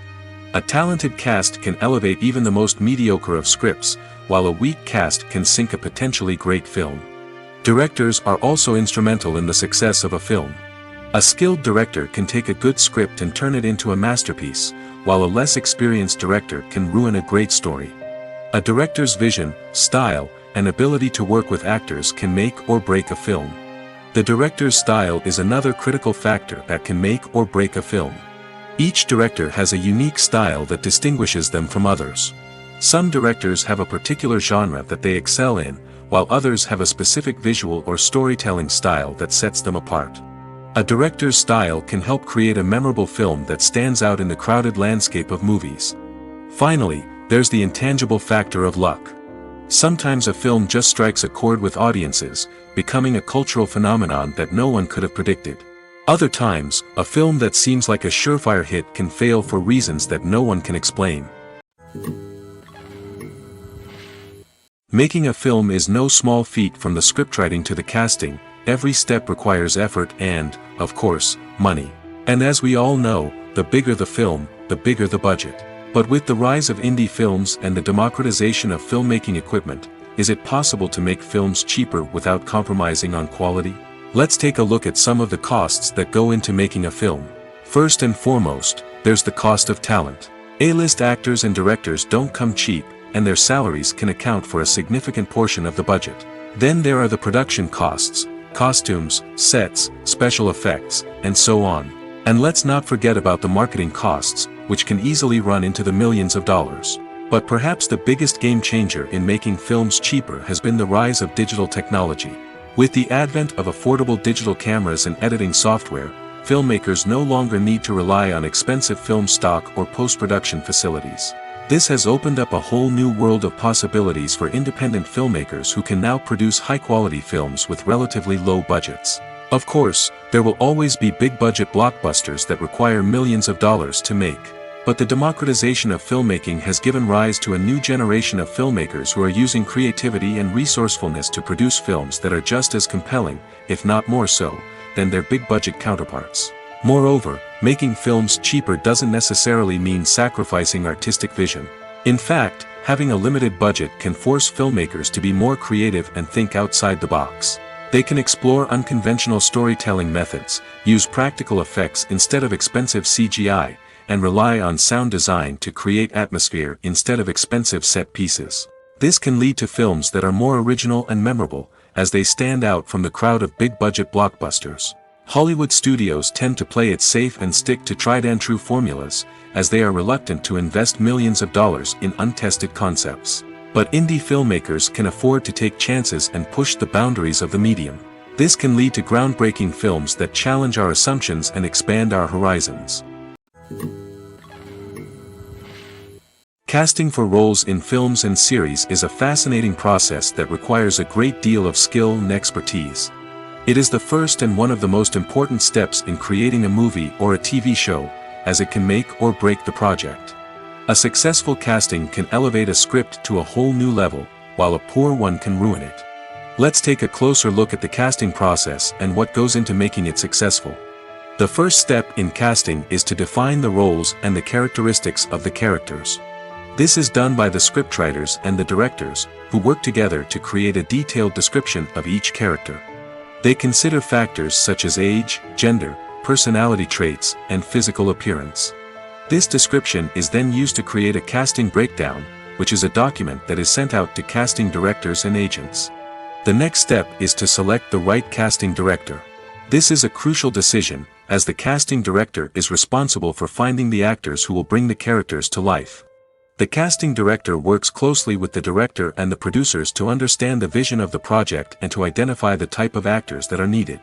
A talented cast can elevate even the most mediocre of scripts, while a weak cast can sink a potentially great film. Directors are also instrumental in the success of a film. A skilled director can take a good script and turn it into a masterpiece, while a less experienced director can ruin a great story. A director's vision, style, and ability to work with actors can make or break a film. The director's style is another critical factor that can make or break a film. Each director has a unique style that distinguishes them from others. Some directors have a particular genre that they excel in, while others have a specific visual or storytelling style that sets them apart. A director's style can help create a memorable film that stands out in the crowded landscape of movies. Finally, there's the intangible factor of luck. Sometimes a film just strikes a chord with audiences, becoming a cultural phenomenon that no one could have predicted. Other times, a film that seems like a surefire hit can fail for reasons that no one can explain. Making a film is no small feat. From the scriptwriting to the casting, every step requires effort and, of course, money. And as we all know, the bigger the film, the bigger the budget. But with the rise of indie films and the democratization of filmmaking equipment, is it possible to make films cheaper without compromising on quality? Let's take a look at some of the costs that go into making a film. First and foremost, there's the cost of talent. A-list actors and directors don't come cheap, and their salaries can account for a significant portion of the budget. Then there are the production costs, costumes, sets, special effects, and so on. And let's not forget about the marketing costs, which can easily run into the millions of dollars. But perhaps the biggest game changer in making films cheaper has been the rise of digital technology. With the advent of affordable digital cameras and editing software, filmmakers no longer need to rely on expensive film stock or post-production facilities. This has opened up a whole new world of possibilities for independent filmmakers who can now produce high-quality films with relatively low budgets. Of course, there will always be big-budget blockbusters that require millions of dollars to make. But the democratization of filmmaking has given rise to a new generation of filmmakers who are using creativity and resourcefulness to produce films that are just as compelling, if not more so, than their big-budget counterparts. Moreover, making films cheaper doesn't necessarily mean sacrificing artistic vision. In fact, having a limited budget can force filmmakers to be more creative and think outside the box. They can explore unconventional storytelling methods, use practical effects instead of expensive CGI, and rely on sound design to create atmosphere instead of expensive set pieces. This can lead to films that are more original and memorable, as they stand out from the crowd of big-budget blockbusters. Hollywood studios tend to play it safe and stick to tried-and-true formulas, as they are reluctant to invest millions of dollars in untested concepts. But indie filmmakers can afford to take chances and push the boundaries of the medium. This can lead to groundbreaking films that challenge our assumptions and expand our horizons. Casting for roles in films and series is a fascinating process that requires a great deal of skill and expertise. It is the first and one of the most important steps in creating a movie or a TV show, as it can make or break the project. A successful casting can elevate a script to a whole new level, while a poor one can ruin it. Let's take a closer look at the casting process and what goes into making it successful. The first step in casting is to define the roles and the characteristics of the characters. This is done by the scriptwriters and the directors, who work together to create a detailed description of each character. They consider factors such as age, gender, personality traits, and physical appearance. This description is then used to create a casting breakdown, which is a document that is sent out to casting directors and agents. The next step is to select the right casting director. This is a crucial decision, as the casting director is responsible for finding the actors who will bring the characters to life. The casting director works closely with the director and the producers to understand the vision of the project and to identify the type of actors that are needed.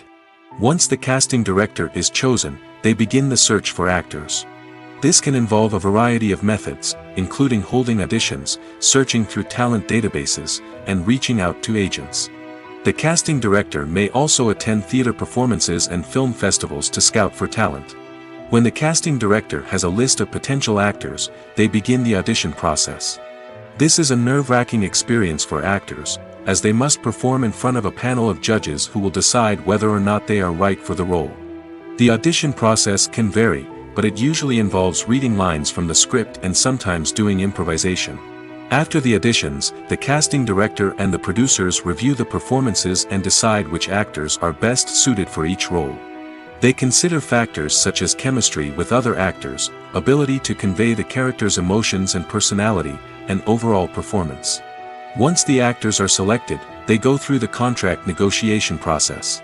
Once the casting director is chosen, they begin the search for actors. This can involve a variety of methods, including holding auditions, searching through talent databases, and reaching out to agents. The casting director may also attend theater performances and film festivals to scout for talent. When the casting director has a list of potential actors, they begin the audition process. This is a nerve-wracking experience for actors, as they must perform in front of a panel of judges who will decide whether or not they are right for the role. The audition process can vary, but it usually involves reading lines from the script and sometimes doing improvisation. After the auditions, the casting director and the producers review the performances and decide which actors are best suited for each role. They consider factors such as chemistry with other actors, ability to convey the character's emotions and personality, and overall performance. Once the actors are selected, they go through the contract negotiation process.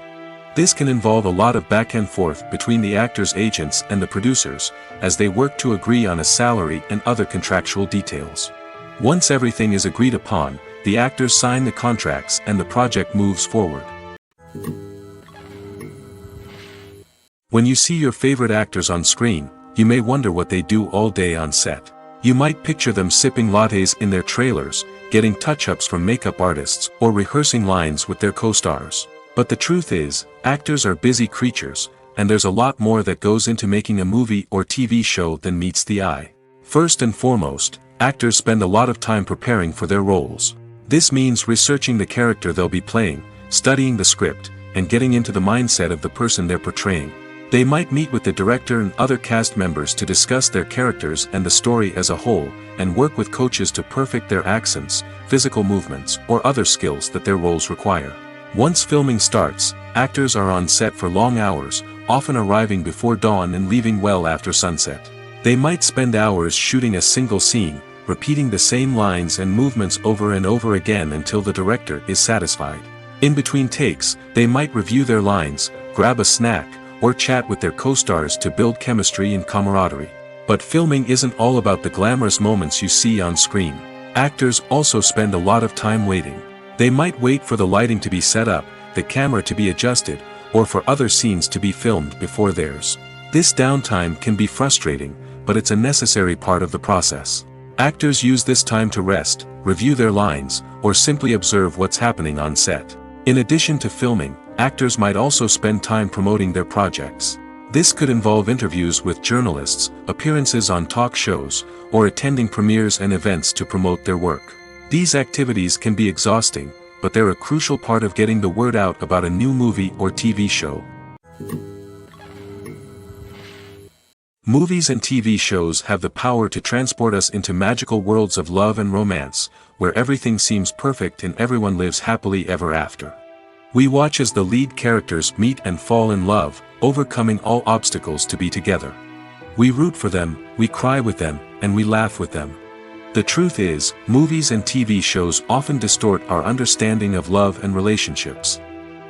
This can involve a lot of back and forth between the actors' agents and the producers, as they work to agree on a salary and other contractual details. Once everything is agreed upon, the actors sign the contracts and the project moves forward. When you see your favorite actors on screen, you may wonder what they do all day on set. You might picture them sipping lattes in their trailers, getting touch-ups from makeup artists, or rehearsing lines with their co-stars. But the truth is, actors are busy creatures, and there's a lot more that goes into making a movie or TV show than meets the eye. First and foremost, actors spend a lot of time preparing for their roles. This means researching the character they'll be playing, studying the script, and getting into the mindset of the person they're portraying. They might meet with the director and other cast members to discuss their characters and the story as a whole, and work with coaches to perfect their accents, physical movements, or other skills that their roles require. Once filming starts, actors are on set for long hours, often arriving before dawn and leaving well after sunset. They might spend hours shooting a single scene, repeating the same lines and movements over and over again until the director is satisfied. In between takes, they might review their lines, grab a snack, or chat with their co-stars to build chemistry and camaraderie. But filming isn't all about the glamorous moments you see on screen. Actors also spend a lot of time waiting. They might wait for the lighting to be set up, the camera to be adjusted, or for other scenes to be filmed before theirs. This downtime can be frustrating, but it's a necessary part of the process. Actors use this time to rest, review their lines, or simply observe what's happening on set. In addition to filming, actors might also spend time promoting their projects. This could involve interviews with journalists, appearances on talk shows, or attending premieres and events to promote their work. These activities can be exhausting, but they're a crucial part of getting the word out about a new movie or TV show. Movies and TV shows have the power to transport us into magical worlds of love and romance, where everything seems perfect and everyone lives happily ever after. We watch as the lead characters meet and fall in love, overcoming all obstacles to be together. We root for them, we cry with them, and we laugh with them. The truth is, movies and TV shows often distort our understanding of love and relationships.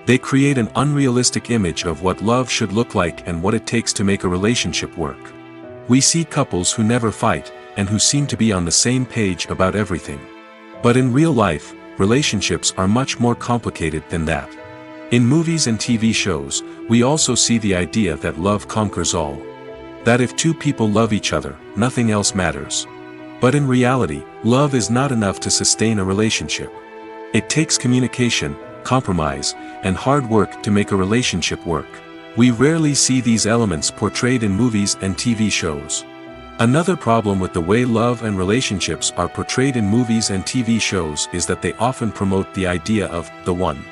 They create an unrealistic image of what love should look like and what it takes to make a relationship work. We see couples who never fight, and who seem to be on the same page about everything. But in real life, relationships are much more complicated than that. In movies and TV shows, we also see the idea that love conquers all. That if two people love each other, nothing else matters. But in reality, love is not enough to sustain a relationship. It takes communication, compromise, and hard work to make a relationship work. We rarely see these elements portrayed in movies and TV shows. Another problem with the way love and relationships are portrayed in movies and TV shows is that they often promote the idea of the one.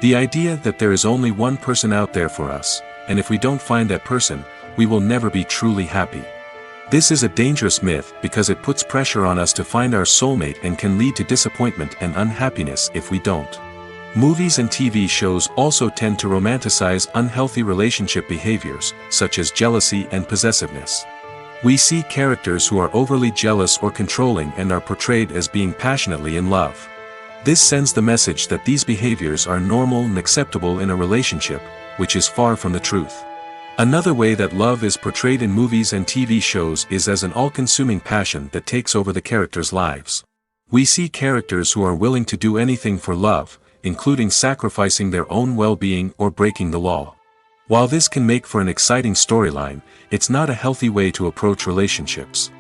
The idea that there is only one person out there for us, and if we don't find that person, we will never be truly happy. This is a dangerous myth because it puts pressure on us to find our soulmate and can lead to disappointment and unhappiness if we don't. Movies and TV shows also tend to romanticize unhealthy relationship behaviors, such as jealousy and possessiveness. We see characters who are overly jealous or controlling and are portrayed as being passionately in love. This sends the message that these behaviors are normal and acceptable in a relationship, which is far from the truth. Another way that love is portrayed in movies and TV shows is as an all-consuming passion that takes over the characters' lives. We see characters who are willing to do anything for love, including sacrificing their own well-being or breaking the law. While this can make for an exciting storyline, it's not a healthy way to approach relationships.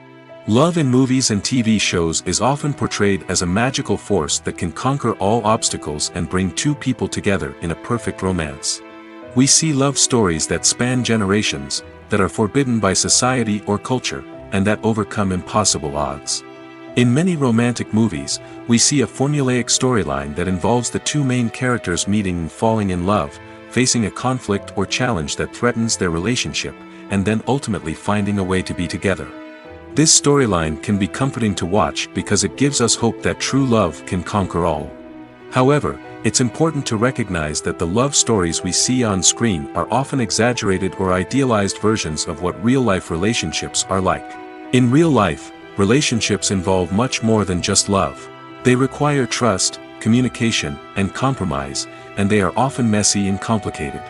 Love in movies and TV shows is often portrayed as a magical force that can conquer all obstacles and bring two people together in a perfect romance. We see love stories that span generations, that are forbidden by society or culture, and that overcome impossible odds. In many romantic movies, we see a formulaic storyline that involves the two main characters meeting and falling in love, facing a conflict or challenge that threatens their relationship, and then ultimately finding a way to be together. This storyline can be comforting to watch because it gives us hope that true love can conquer all. However, it's important to recognize that the love stories we see on screen are often exaggerated or idealized versions of what real-life relationships are like. In real life, relationships involve much more than just love. They require trust, communication, and compromise, and they are often messy and complicated.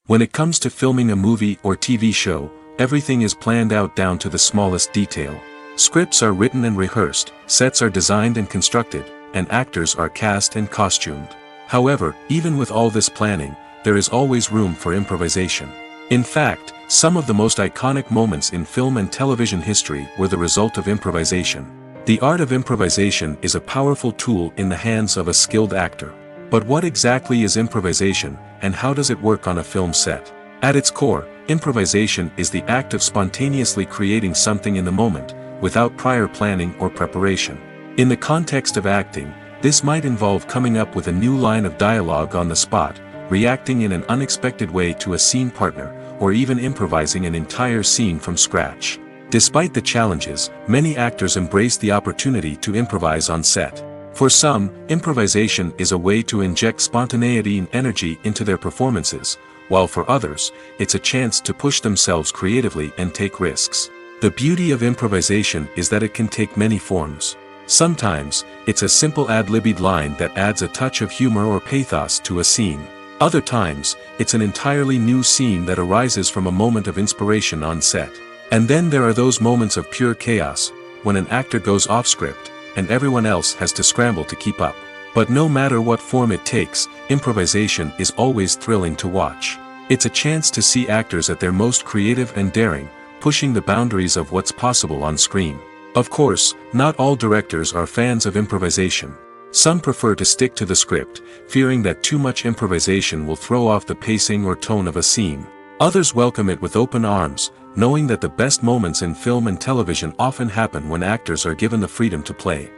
When it comes to filming a movie or TV show, everything is planned out down to the smallest detail. Scripts are written and rehearsed, sets are designed and constructed, and actors are cast and costumed. However, even with all this planning, there is always room for improvisation. In fact, some of the most iconic moments in film and television history were the result of improvisation. The art of improvisation is a powerful tool in the hands of a skilled actor. But what exactly is improvisation, and how does it work on a film set? At its core, improvisation is the act of spontaneously creating something in the moment, without prior planning or preparation. In the context of acting, this might involve coming up with a new line of dialogue on the spot, reacting in an unexpected way to a scene partner, or even improvising an entire scene from scratch. Despite the challenges, many actors embrace the opportunity to improvise on set. For some, improvisation is a way to inject spontaneity and energy into their performances, while for others, it's a chance to push themselves creatively and take risks. The beauty of improvisation is that it can take many forms. Sometimes, it's a simple ad-libbed line that adds a touch of humor or pathos to a scene. Other times, it's an entirely new scene that arises from a moment of inspiration on set. And then there are those moments of pure chaos, when an actor goes off script, and everyone else has to scramble to keep up. But no matter what form it takes, improvisation is always thrilling to watch. It's a chance to see actors at their most creative and daring, pushing the boundaries of what's possible on screen. Of course, not all directors are fans of improvisation. Some prefer to stick to the script, fearing that too much improvisation will throw off the pacing or tone of a scene. Others welcome it with open arms, knowing that the best moments in film and television often happen when actors are given the freedom to play.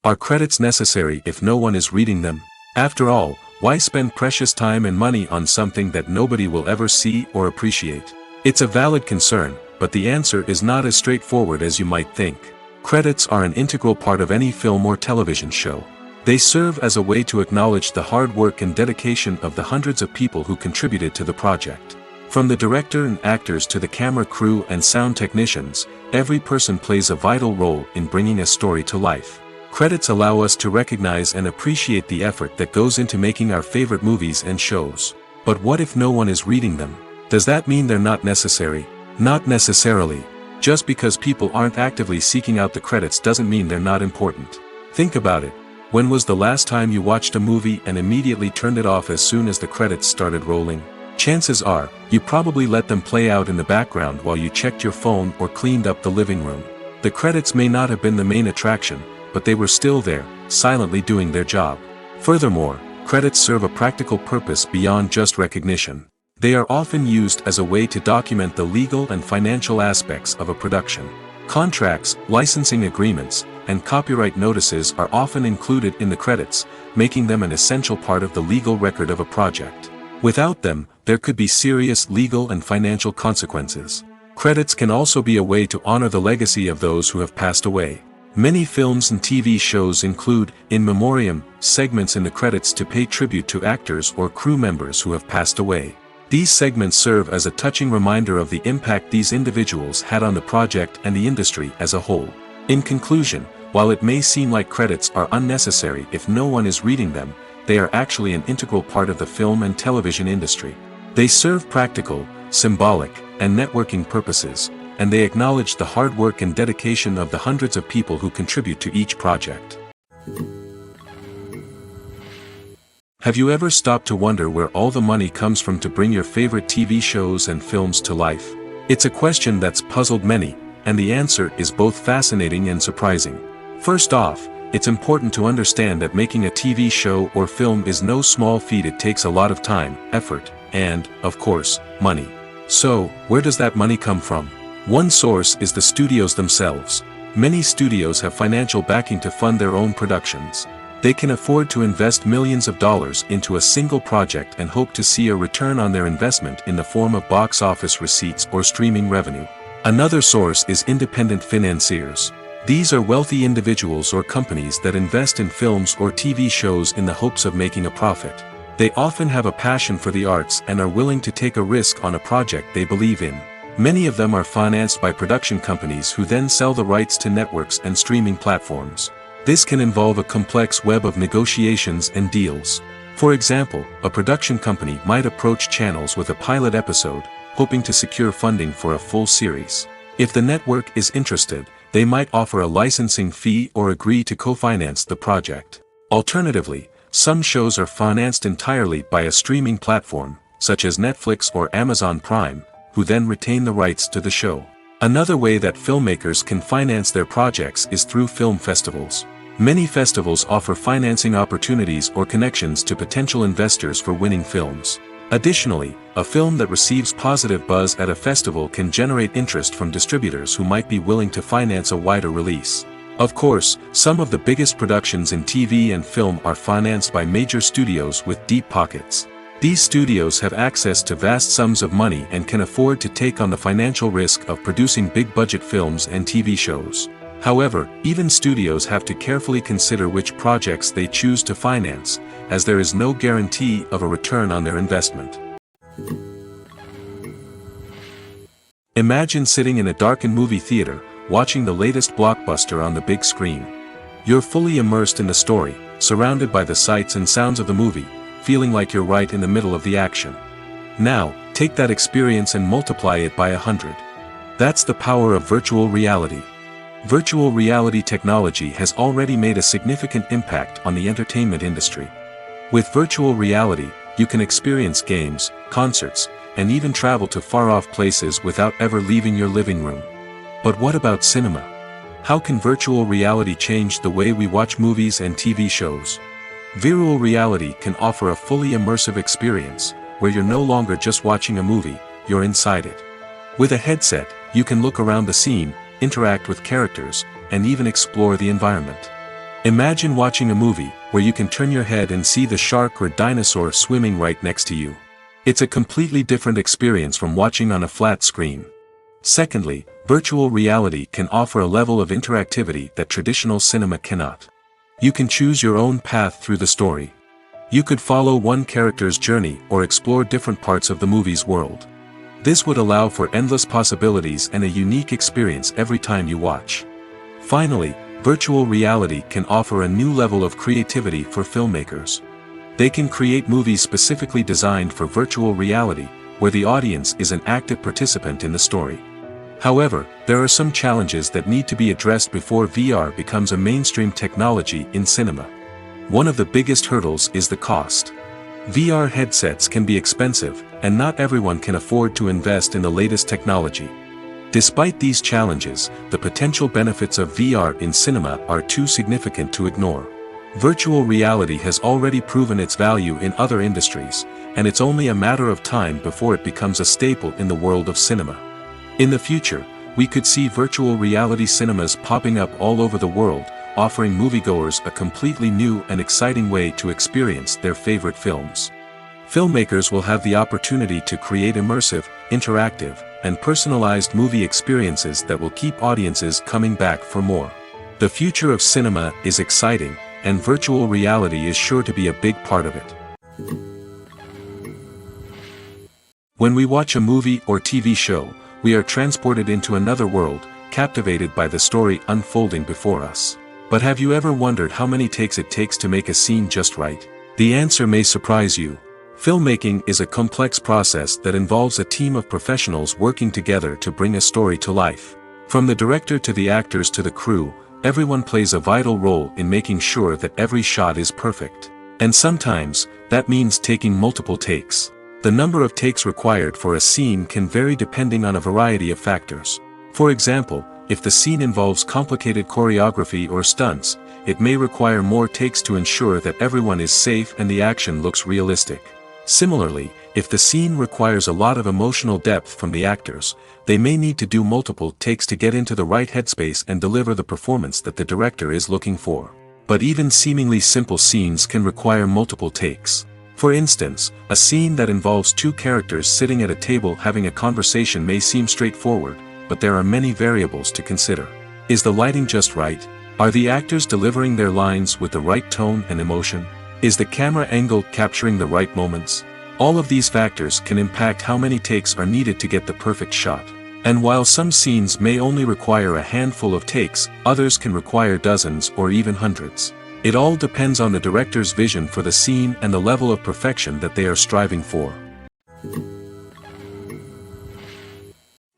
Are credits necessary if no one is reading them? After all, why spend precious time and money on something that nobody will ever see or appreciate? It's a valid concern, but the answer is not as straightforward as you might think. Credits are an integral part of any film or television show. They serve as a way to acknowledge the hard work and dedication of the hundreds of people who contributed to the project. From the director and actors to the camera crew and sound technicians, every person plays a vital role in bringing a story to life. Credits allow us to recognize and appreciate the effort that goes into making our favorite movies and shows. But what if no one is reading them? Does that mean they're not necessary? Not necessarily. Just because people aren't actively seeking out the credits doesn't mean they're not important. Think about it. When was the last time you watched a movie and immediately turned it off as soon as the credits started rolling? Chances are, you probably let them play out in the background while you checked your phone or cleaned up the living room. The credits may not have been the main attraction, but they were still there, silently doing their job. Furthermore, credits serve a practical purpose beyond just recognition. They are often used as a way to document the legal and financial aspects of a production. Contracts, licensing agreements, and copyright notices are often included in the credits, making them an essential part of the legal record of a project. Without them, there could be serious legal and financial consequences. Credits can also be a way to honor the legacy of those who have passed away. Many films and TV shows include, in memoriam, segments in the credits to pay tribute to actors or crew members who have passed away. These segments serve as a touching reminder of the impact these individuals had on the project and the industry as a whole. In conclusion, While it may seem like credits are unnecessary if no one is reading them, they are actually an integral part of the film and television industry. They serve practical, symbolic, and networking purposes, and they acknowledge the hard work and dedication of the hundreds of people who contribute to each project. Have you ever stopped to wonder where all the money comes from to bring your favorite TV shows and films to life? It's a question that's puzzled many, and the answer is both fascinating and surprising. First off, it's important to understand that making a TV show or film is no small feat. It takes a lot of time, effort, and, of course, money. So, where does that money come from? One source is the studios themselves. Many studios have financial backing to fund their own productions. They can afford to invest millions of dollars into a single project and hope to see a return on their investment in the form of box office receipts or streaming revenue. Another source is independent financiers. These are wealthy individuals or companies that invest in films or TV shows in the hopes of making a profit. They often have a passion for the arts and are willing to take a risk on a project they believe in. Many of them are financed by production companies who then sell the rights to networks and streaming platforms. This can involve a complex web of negotiations and deals. For example, a production company might approach channels with a pilot episode, hoping to secure funding for a full series. If the network is interested, they might offer a licensing fee or agree to co-finance the project. Alternatively, some shows are financed entirely by a streaming platform, such as Netflix or Amazon Prime, who then retain the rights to the show. Another way that filmmakers can finance their projects is through film festivals. Many festivals offer financing opportunities or connections to potential investors for winning films. Additionally, a film that receives positive buzz at a festival can generate interest from distributors who might be willing to finance a wider release. Of course, some of the biggest productions in TV and film are financed by major studios with deep pockets. These studios have access to vast sums of money and can afford to take on the financial risk of producing big-budget films and TV shows. However, even studios have to carefully consider which projects they choose to finance, as there is no guarantee of a return on their investment. Imagine sitting in a darkened movie theater, watching the latest blockbuster on the big screen. You're fully immersed in the story, surrounded by the sights and sounds of the movie, feeling like you're right in the middle of the action. Now, take that experience and multiply it by 100. That's the power of virtual reality. Virtual reality technology has already made a significant impact on the entertainment industry. With virtual reality, you can experience games, concerts, and even travel to far-off places without ever leaving your living room. But what about cinema? How can virtual reality change the way we watch movies and TV shows? Virtual reality can offer a fully immersive experience, where you're no longer just watching a movie, you're inside it. With a headset, you can look around the scene, interact with characters, and even explore the environment. Imagine watching a movie where you can turn your head and see the shark or dinosaur swimming right next to you. It's a completely different experience from watching on a flat screen. Secondly, virtual reality can offer a level of interactivity that traditional cinema cannot. You can choose your own path through the story. You could follow one character's journey or explore different parts of the movie's world. This would allow for endless possibilities and a unique experience every time you watch. Finally, virtual reality can offer a new level of creativity for filmmakers. They can create movies specifically designed for virtual reality, where the audience is an active participant in the story. However, there are some challenges that need to be addressed before VR becomes a mainstream technology in cinema. One of the biggest hurdles is the cost. VR headsets can be expensive, and not everyone can afford to invest in the latest technology. Despite these challenges, the potential benefits of VR in cinema are too significant to ignore. Virtual reality has already proven its value in other industries, and it's only a matter of time before it becomes a staple in the world of cinema. In the future, we could see virtual reality cinemas popping up all over the world, offering moviegoers a completely new and exciting way to experience their favorite films. Filmmakers will have the opportunity to create immersive, interactive, and personalized movie experiences that will keep audiences coming back for more. The future of cinema is exciting, and virtual reality is sure to be a big part of it. When we watch a movie or TV show, we are transported into another world, captivated by the story unfolding before us. But have you ever wondered how many takes it takes to make a scene just right? The answer may surprise you. Filmmaking is a complex process that involves a team of professionals working together to bring a story to life. From the director to the actors to the crew, everyone plays a vital role in making sure that every shot is perfect. And sometimes, that means taking multiple takes. The number of takes required for a scene can vary depending on a variety of factors. For example, if the scene involves complicated choreography or stunts, it may require more takes to ensure that everyone is safe and the action looks realistic. Similarly, if the scene requires a lot of emotional depth from the actors, they may need to do multiple takes to get into the right headspace and deliver the performance that the director is looking for. But even seemingly simple scenes can require multiple takes. For instance, a scene that involves two characters sitting at a table having a conversation may seem straightforward, but there are many variables to consider. Is the lighting just right? Are the actors delivering their lines with the right tone and emotion? Is the camera angle capturing the right moments? All of these factors can impact how many takes are needed to get the perfect shot. And while some scenes may only require a handful of takes, others can require dozens or even hundreds. It all depends on the director's vision for the scene and the level of perfection that they are striving for.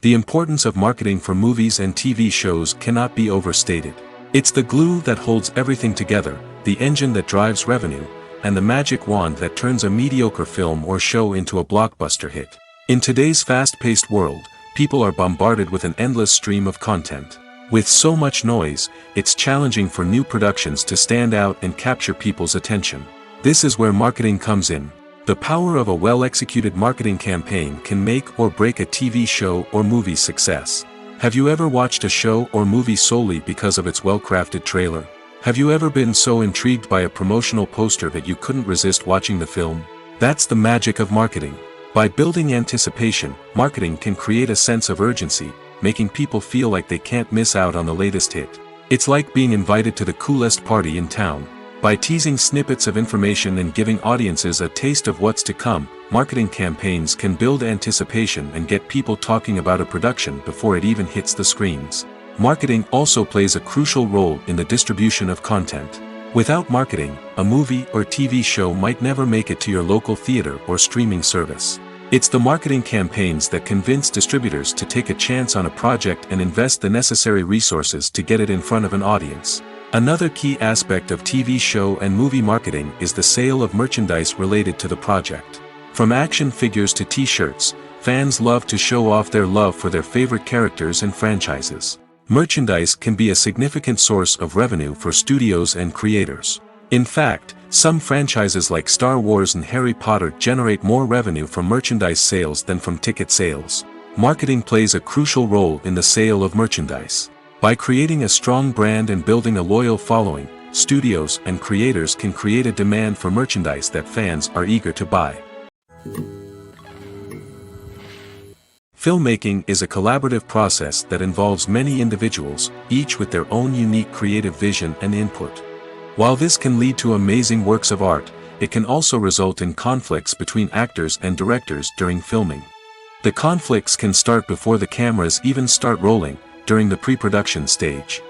The importance of marketing for movies and TV shows cannot be overstated. It's the glue that holds everything together, the engine that drives revenue, and the magic wand that turns a mediocre film or show into a blockbuster hit. In today's fast-paced world, people are bombarded with an endless stream of content. With so much noise, it's challenging for new productions to stand out and capture people's attention. This is where marketing comes in. The power of a well-executed marketing campaign can make or break a TV show or movie's success. Have you ever watched a show or movie solely because of its well-crafted trailer? Have you ever been so intrigued by a promotional poster that you couldn't resist watching the film? That's the magic of marketing. By building anticipation, marketing can create a sense of urgency, making people feel like they can't miss out on the latest hit. It's like being invited to the coolest party in town. By teasing snippets of information and giving audiences a taste of what's to come, marketing campaigns can build anticipation and get people talking about a production before it even hits the screens. Marketing also plays a crucial role in the distribution of content. Without marketing, a movie or TV show might never make it to your local theater or streaming service. It's the marketing campaigns that convince distributors to take a chance on a project and invest the necessary resources to get it in front of an audience. Another key aspect of TV show and movie marketing is the sale of merchandise related to the project. From action figures to t-shirts, fans love to show off their love for their favorite characters and franchises. Merchandise can be a significant source of revenue for studios and creators. In fact, some franchises like Star Wars and Harry Potter generate more revenue from merchandise sales than from ticket sales. Marketing plays a crucial role in the sale of merchandise. By creating a strong brand and building a loyal following, studios and creators can create a demand for merchandise that fans are eager to buy. Filmmaking is a collaborative process that involves many individuals, each with their own unique creative vision and input. While this can lead to amazing works of art, it can also result in conflicts between actors and directors during filming. The conflicts can start before the cameras even start rolling, during the pre-production stage.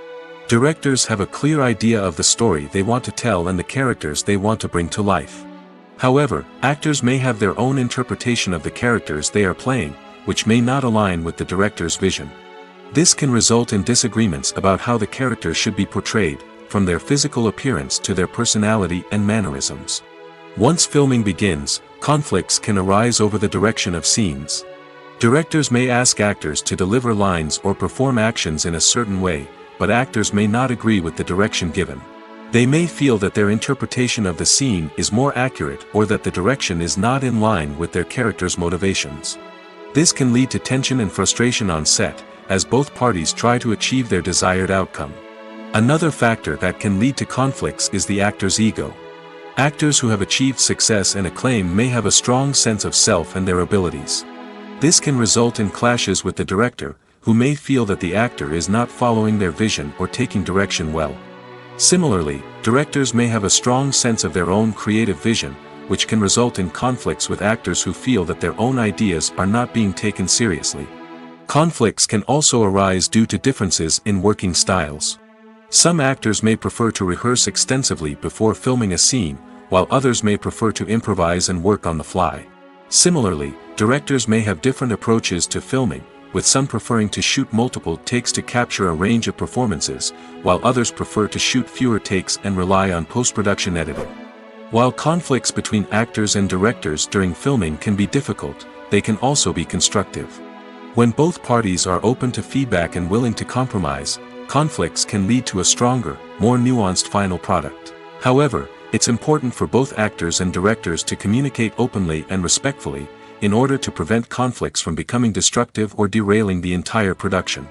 Directors have a clear idea of the story they want to tell and the characters they want to bring to life. However, actors may have their own interpretation of the characters they are playing, which may not align with the director's vision. This can result in disagreements about how the characters should be portrayed, from their physical appearance to their personality and mannerisms. Once filming begins, conflicts can arise over the direction of scenes. Directors may ask actors to deliver lines or perform actions in a certain way, but actors may not agree with the direction given. They may feel that their interpretation of the scene is more accurate or that the direction is not in line with their character's motivations. This can lead to tension and frustration on set, as both parties try to achieve their desired outcome. Another factor that can lead to conflicts is the actor's ego. Actors who have achieved success and acclaim may have a strong sense of self and their abilities. This can result in clashes with the director, who may feel that the actor is not following their vision or taking direction well. Similarly, directors may have a strong sense of their own creative vision, which can result in conflicts with actors who feel that their own ideas are not being taken seriously. Conflicts can also arise due to differences in working styles. Some actors may prefer to rehearse extensively before filming a scene, while others may prefer to improvise and work on the fly. Similarly, directors may have different approaches to filming, with some preferring to shoot multiple takes to capture a range of performances, while others prefer to shoot fewer takes and rely on post-production editing. While conflicts between actors and directors during filming can be difficult, they can also be constructive. When both parties are open to feedback and willing to compromise, conflicts can lead to a stronger, more nuanced final product. However, it's important for both actors and directors to communicate openly and respectfully, in order to prevent conflicts from becoming destructive or derailing the entire production.